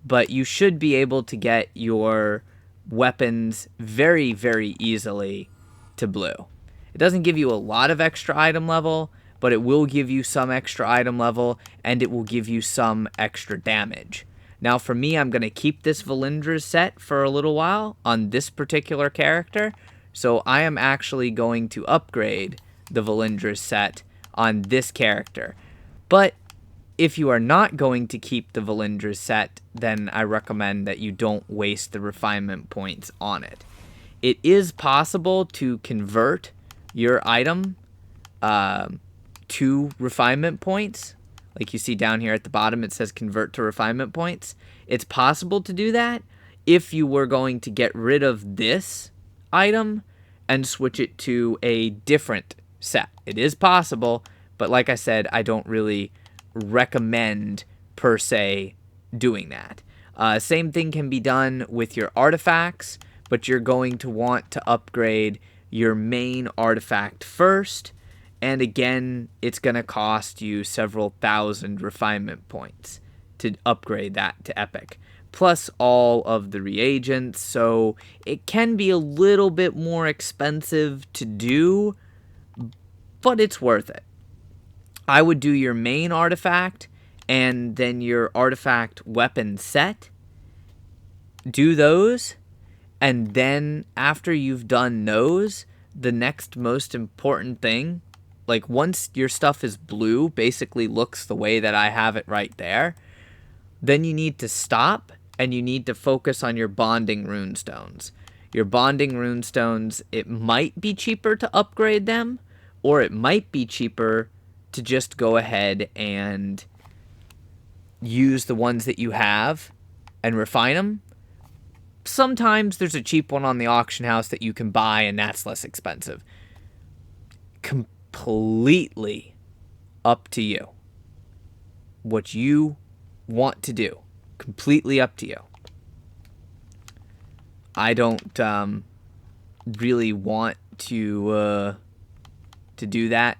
but you should be able to get your weapons very, very easily to blue. It doesn't give you a lot of extra item level, but it will give you some extra item level, and it will give you some extra damage. Now, for me, I'm going to keep this Valindra set for a little while on this particular character, so I am actually going to upgrade the Valindra set on this character. But if you are not going to keep the Valindra set, then I recommend that you don't waste the refinement points on it. It is possible to convert your item to refinement points. Like you see down here at the bottom, it says convert to refinement points. It's possible to do that if you were going to get rid of this item and switch it to a different set. It is possible, but like I said, I don't really recommend per se doing that. Same thing can be done with your artifacts, but you're going to want to upgrade your main artifact first, and again, it's going to cost you several thousand refinement points to upgrade that to epic, plus all of the reagents, so it can be a little bit more expensive to do, but it's worth it. I would do your main artifact and then your artifact weapon set. Do those, and then after you've done those, the next most important thing, like once your stuff is blue, basically looks the way that I have it right there, then you need to stop and you need to focus on your bonding runestones. Your bonding runestones, it might be cheaper to upgrade them, or it might be cheaper to just go ahead and use the ones that you have and refine them. Sometimes there's a cheap one on the auction house that you can buy, and that's less expensive. Completely up to you. What you want to do. Completely up to you. I don't really want to do that,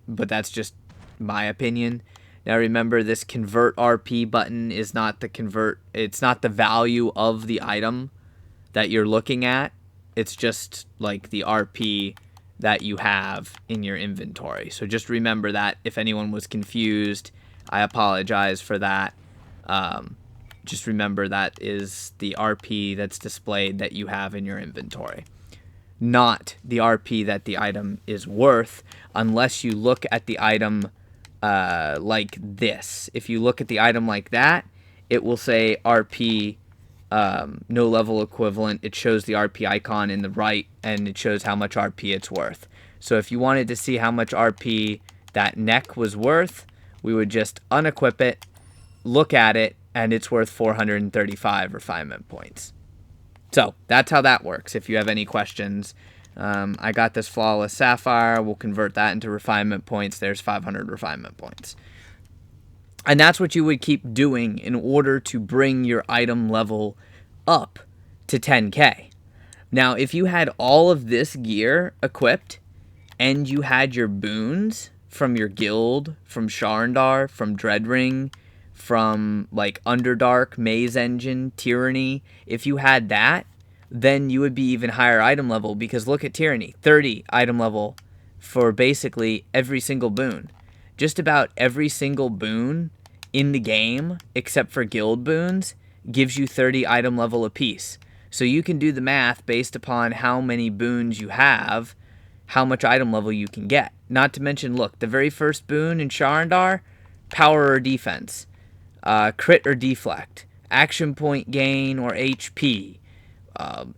but that's just my opinion. Now remember, this convert RP button is not the convert, it's not the value of the item that you're looking at. It's just like the RP that you have in your inventory. So just remember that. If anyone was confused, I apologize for that. Just remember that is the RP that's displayed that you have in your inventory, not the RP that the item is worth, unless you look at the item like this. If you look at the item like that, it will say RP no level equivalent. It shows the RP icon in the right, and it shows how much RP it's worth. So if you wanted to see how much RP that neck was worth, we would just unequip it, look at it, and it's worth 435 refinement points. So that's how that works. If you have any questions, I got this flawless sapphire. We'll convert that into refinement points. There's 500 refinement points. And that's what you would keep doing in order to bring your item level up to 10k. Now, if you had all of this gear equipped and you had your boons from your guild, from Sharndar, from Dreadring, from like Underdark, Maze Engine, Tyranny, if you had that, then you would be even higher item level, because look at Tyranny, 30 item level for basically every single boon. Just about every single boon in the game, except for guild boons, gives you 30 item level apiece. So you can do the math based upon how many boons you have, how much item level you can get. Not to mention, look, the very first boon in Sharndar, power or defense, crit or deflect, action point gain or HP.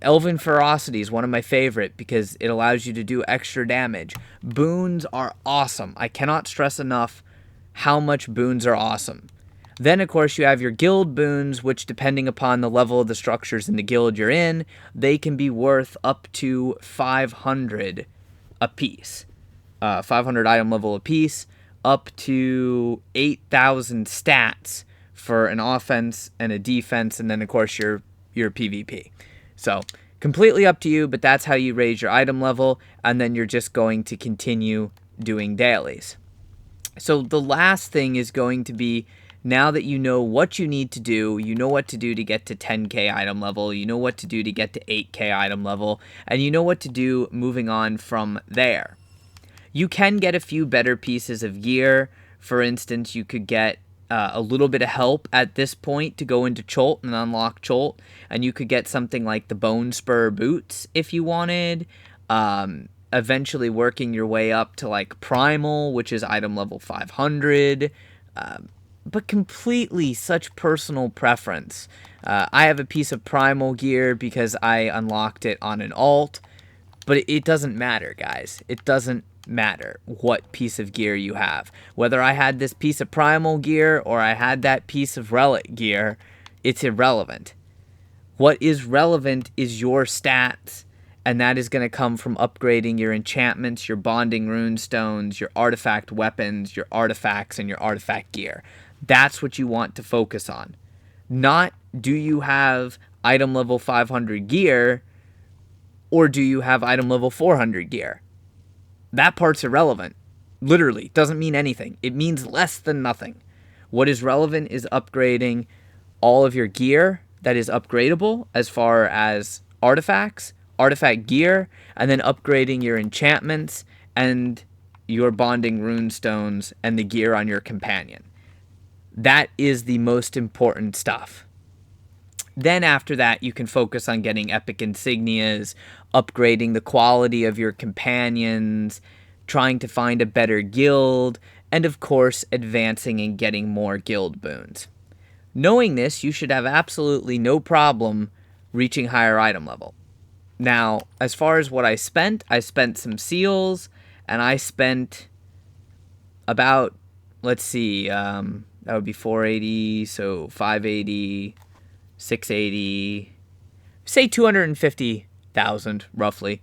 Elven Ferocity is one of my favorite because it allows you to do extra damage. Boons are awesome. I cannot stress enough how much boons are awesome. Then, of course, you have your guild boons, which, depending upon the level of the structures in the guild you're in, they can be worth up to 500 apiece. 500 item level apiece, up to 8,000 stats for an offense and a defense, and then, of course, your PvP. So, completely up to you, but that's how you raise your item level, and then you're just going to continue doing dailies. So, the last thing is going to be, now that you know what you need to do, you know what to do to get to 10k item level, you know what to do to get to 8k item level, and you know what to do moving on from there. You can get a few better pieces of gear. For instance, you could get a little bit of help at this point to go into Cholt and unlock Cholt, and you could get something like the Bone Spur boots if you wanted, eventually working your way up to like Primal, which is item level 500, but completely such personal preference. I have a piece of Primal gear because I unlocked it on an alt, but it doesn't matter, guys. It doesn't matter what piece of gear you have. Whether I had this piece of Primal gear or I had that piece of Relic gear, it's irrelevant. What is relevant is your stats and that is going to come from upgrading your enchantments, your bonding rune stones, your artifact weapons, your artifacts, and your artifact gear. That's what you want to focus on. Not, do you have item level 500 gear, or do you have item level 400 gear? That part's irrelevant. Literally, doesn't mean anything. It means less than nothing. What is relevant is upgrading all of your gear that is upgradable as far as artifacts, artifact gear, and then upgrading your enchantments and your bonding rune stones and the gear on your companion. That is the most important stuff. Then after that, you can focus on getting epic insignias, upgrading the quality of your companions, trying to find a better guild, and of course, advancing and getting more guild boons. Knowing this, you should have absolutely no problem reaching higher item level. Now, as far as what I spent some seals, and I spent about, let's see, that would be 480, so 580, 680, say 250,000 roughly.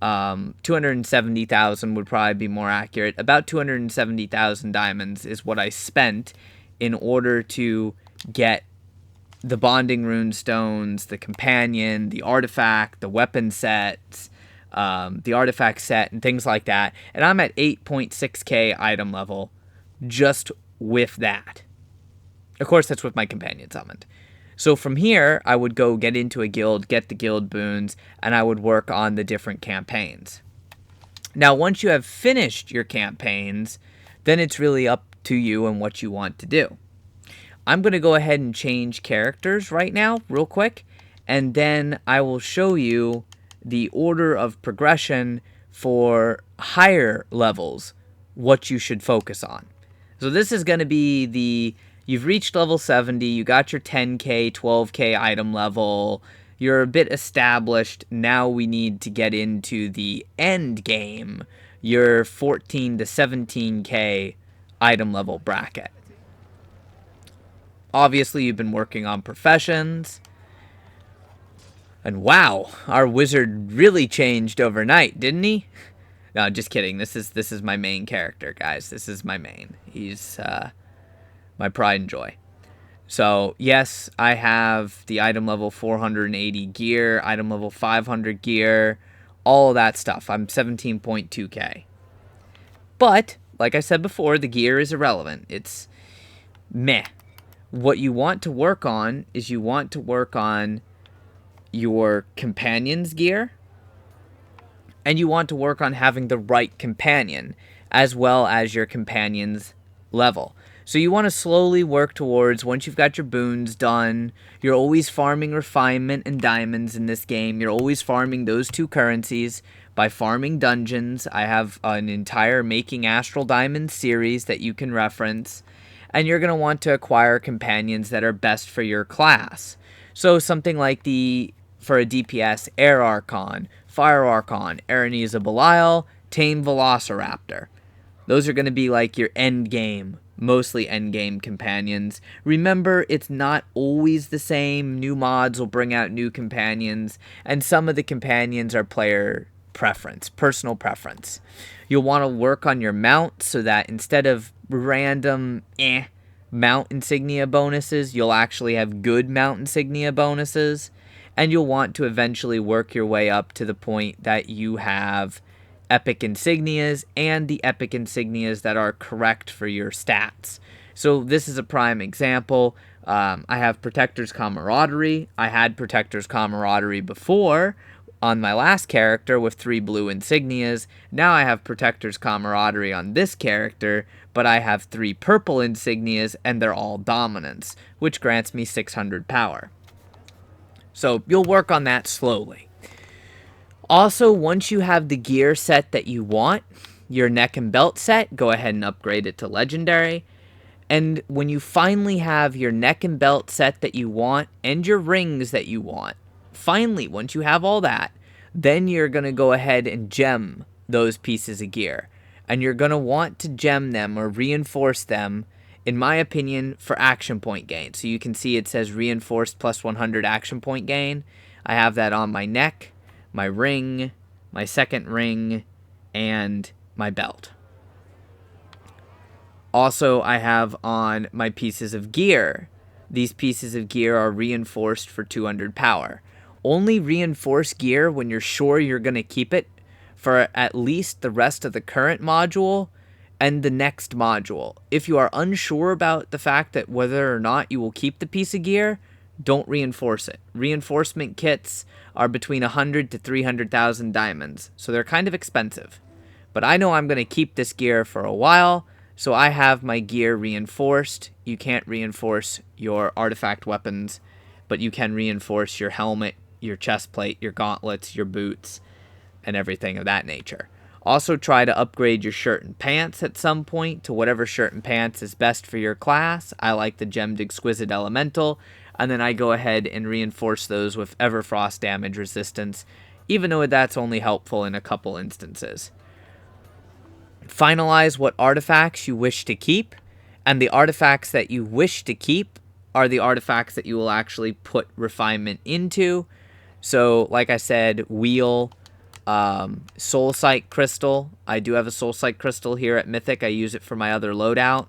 270,000 would probably be more accurate. About 270,000 diamonds is what I spent in order to get the bonding rune stones, the companion, the artifact, the weapon sets, the artifact set, and things like that. And I'm at 8.6k item level just with that. Of course, that's with my companion summoned. So from here, I would go get into a guild, get the guild boons, and I would work on the different campaigns. Now, once you have finished your campaigns, then it's really up to you and what you want to do. I'm going to go ahead and change characters right now, real quick, and then I will show you the order of progression for higher levels, what you should focus on. So this is going to be you've reached level 70, you got your 10k, 12k item level, you're a bit established, now we need to get into the end game, your 14 to 17k item level bracket. Obviously, you've been working on professions. And wow, our wizard really changed overnight, didn't he? No, just kidding. This is my main character, guys. This is my main. He's my pride and joy. So, yes, I have the item level 480 gear, item level 500 gear, all of that stuff. I'm 17.2k. But, like I said before, the gear is irrelevant. It's meh. What you want to work on is you want to work on your companion's gear, and you want to work on having the right companion, as well as your companion's level. So you want to slowly work towards, once you've got your boons done, you're always farming refinement and diamonds in this game. You're always farming those two currencies by farming dungeons. I have an entire Making Astral Diamonds series that you can reference. And you're going to want to acquire companions that are best for your class. So something like for a DPS, Air Archon, Fire Archon, Araneza Belial, Tame Velociraptor. Those are going to be like your end game, mostly end game companions. Remember, it's not always the same. New mods will bring out new companions, and some of the companions are player preference, personal preference. You'll want to work on your mount so that instead of random mount insignia bonuses, you'll actually have good mount insignia bonuses, and you'll want to eventually work your way up to the point that you have epic insignias and the epic insignias that are correct for your stats. So this is a prime example. I have Protector's Camaraderie. I had Protector's Camaraderie before on my last character with 3 blue insignias. Now I have Protector's Camaraderie on this character, but I have 3 purple insignias, and they're all dominance, which grants me 600 power. So you'll work on that slowly. Also, once you have the gear set that you want, your neck and belt set, go ahead and upgrade it to legendary. And when you finally have your neck and belt set that you want and your rings that you want, finally, once you have all that, then you're going to go ahead and gem those pieces of gear. And you're going to want to gem them or reinforce them, in my opinion, for action point gain. So you can see it says reinforced plus 100 action point gain. I have that on my neck, my ring, my second ring, and my belt. Also, I have on my pieces of gear. These pieces of gear are reinforced for 200 power. Only reinforce gear when you're sure you're going to keep it for at least the rest of the current module and the next module. If you are unsure about the fact that whether or not you will keep the piece of gear, don't reinforce it. Reinforcement kits are between 100 to 300,000 diamonds, so they're kind of expensive. But I know I'm going to keep this gear for a while, so I have my gear reinforced. You can't reinforce your artifact weapons, but you can reinforce your helmet, your chest plate, your gauntlets, your boots, and everything of that nature. Also, try to upgrade your shirt and pants at some point to whatever shirt and pants is best for your class. I like the Gemmed Exquisite Elemental, and then I go ahead and reinforce those with Everfrost damage resistance, even though that's only helpful in a couple instances. Finalize what artifacts you wish to keep, and the artifacts that you wish to keep are the artifacts that you will actually put refinement into. So, like I said, wheel, soul sight crystal. I do have a soul sight crystal here at Mythic. I use it for my other loadout.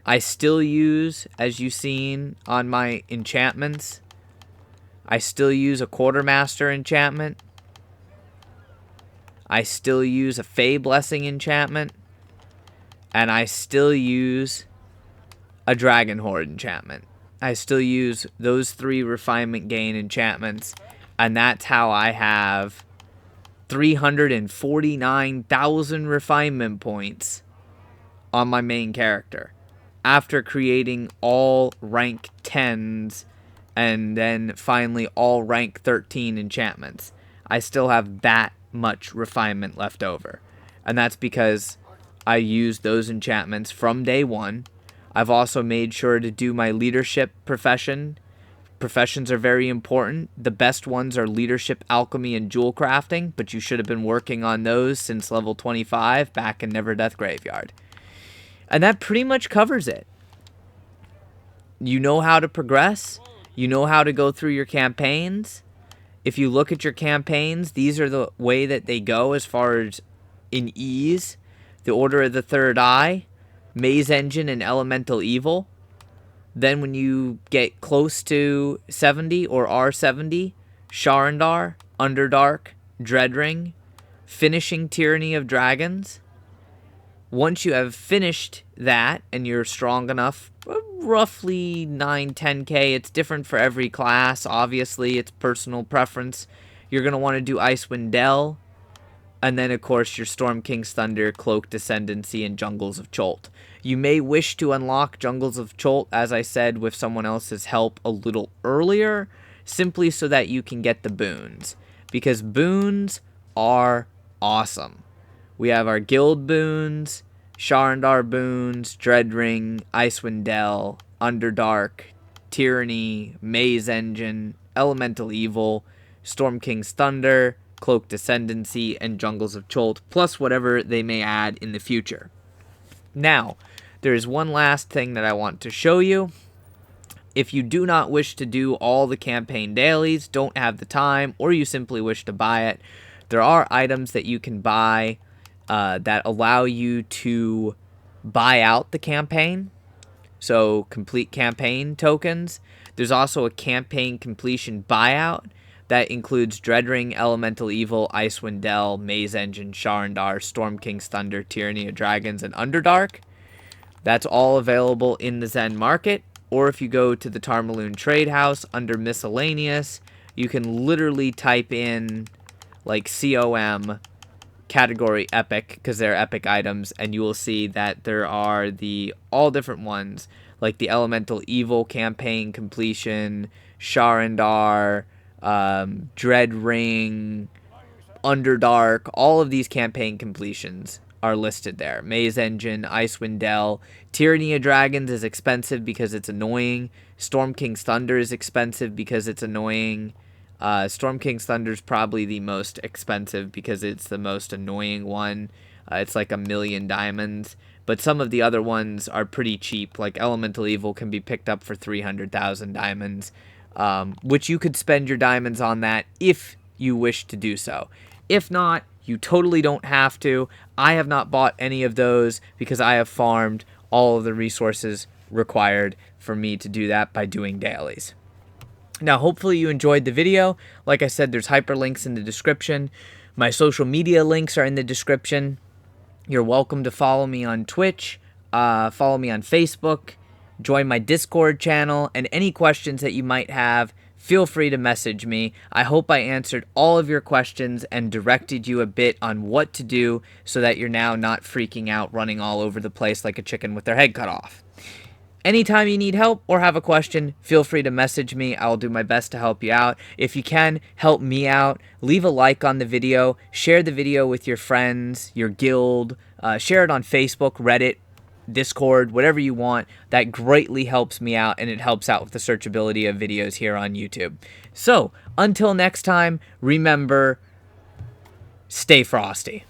I still use, as you've seen on my enchantments, I still use a Quartermaster enchantment. I still use a Fey Blessing enchantment. And I still use a Dragon Horde enchantment. I still use those 3 refinement gain enchantments. And that's how I have 349,000 refinement points on my main character, after creating all rank 10s and then finally all rank 13 enchantments. I still have that much refinement left over. And that's because I used those enchantments from day one. I've also made sure to do my leadership profession. Professions are very important. The best ones are leadership, alchemy, and jewel crafting, but you should have been working on those since level 25 back in Neverdeath Graveyard. And that pretty much covers it. You know how to progress. You know how to go through your campaigns. If you look at your campaigns, these are the way that they go as far as in ease. The Order of the Third Eye, Maze Engine, and Elemental Evil. Then when you get close to 70 or R70, Sharandar, Underdark, Dreadring, finishing Tyranny of Dragons. Once you have finished that and you're strong enough, roughly 9-10k, it's different for every class. Obviously, it's personal preference. You're going to want to do Icewind Dell. And then, of course, your Storm King's Thunder, Cloaked Ascendancy, and Jungles of Cholt. You may wish to unlock Jungles of Cholt, as I said, with someone else's help a little earlier, simply so that you can get the boons. Because boons are awesome. We have our guild boons, Sharandar boons, Dreadring, Icewind Dell, Underdark, Tyranny, Maze Engine, Elemental Evil, Storm King's Thunder, Cloaked Ascendancy, and Jungles of Cholt, plus whatever they may add in the future. Now, there is one last thing that I want to show you. If you do not wish to do all the campaign dailies, don't have the time, or you simply wish to buy it, there are items that you can buy that allow you to buy out the campaign. So, complete campaign tokens. There's also a campaign completion buyout that includes Dreadring, Elemental Evil, Icewind Dell, Maze Engine, Sharandar, Storm King's Thunder, Tyranny of Dragons, and Underdark. That's all available in the Zen Market. Or if you go to the Tarmaloon Trade House under Miscellaneous, you can literally type in like COM category epic, because they're epic items, and you will see that there are the all different ones, like the Elemental Evil campaign completion, Sharandar, Dreadring, Underdark. All of these campaign completions are listed there. Maze Engine, Icewind Dell, Tyranny of Dragons is expensive because it's annoying. Storm King's Thunder is expensive because it's annoying. Storm King's Thunder is probably the most expensive because it's the most annoying one. It's like 1,000,000 diamonds. But some of the other ones are pretty cheap. Like Elemental Evil can be picked up for 300,000 diamonds. which you could spend your diamonds on that if you wish to do so. If not, you totally don't have to. I have not bought any of those because I have farmed all of the resources required for me to do that by doing dailies. Now, hopefully you enjoyed the video. Like I said, there's hyperlinks in the description. My social media links are in the description. You're welcome to follow me on Twitch, follow me on Facebook, join my Discord channel, and any questions that you might have, feel free to message me. I hope I answered all of your questions and directed you a bit on what to do so that you're now not freaking out, running all over the place like a chicken with their head cut off. Anytime you need help or have a question, feel free to message me. I'll do my best to help you out. If you can, help me out. Leave a like on the video. Share the video with your friends, your guild. Share it on Facebook, Reddit, Discord, whatever you want. That greatly helps me out, and it helps out with the searchability of videos here on YouTube. So, until next time, remember, stay frosty.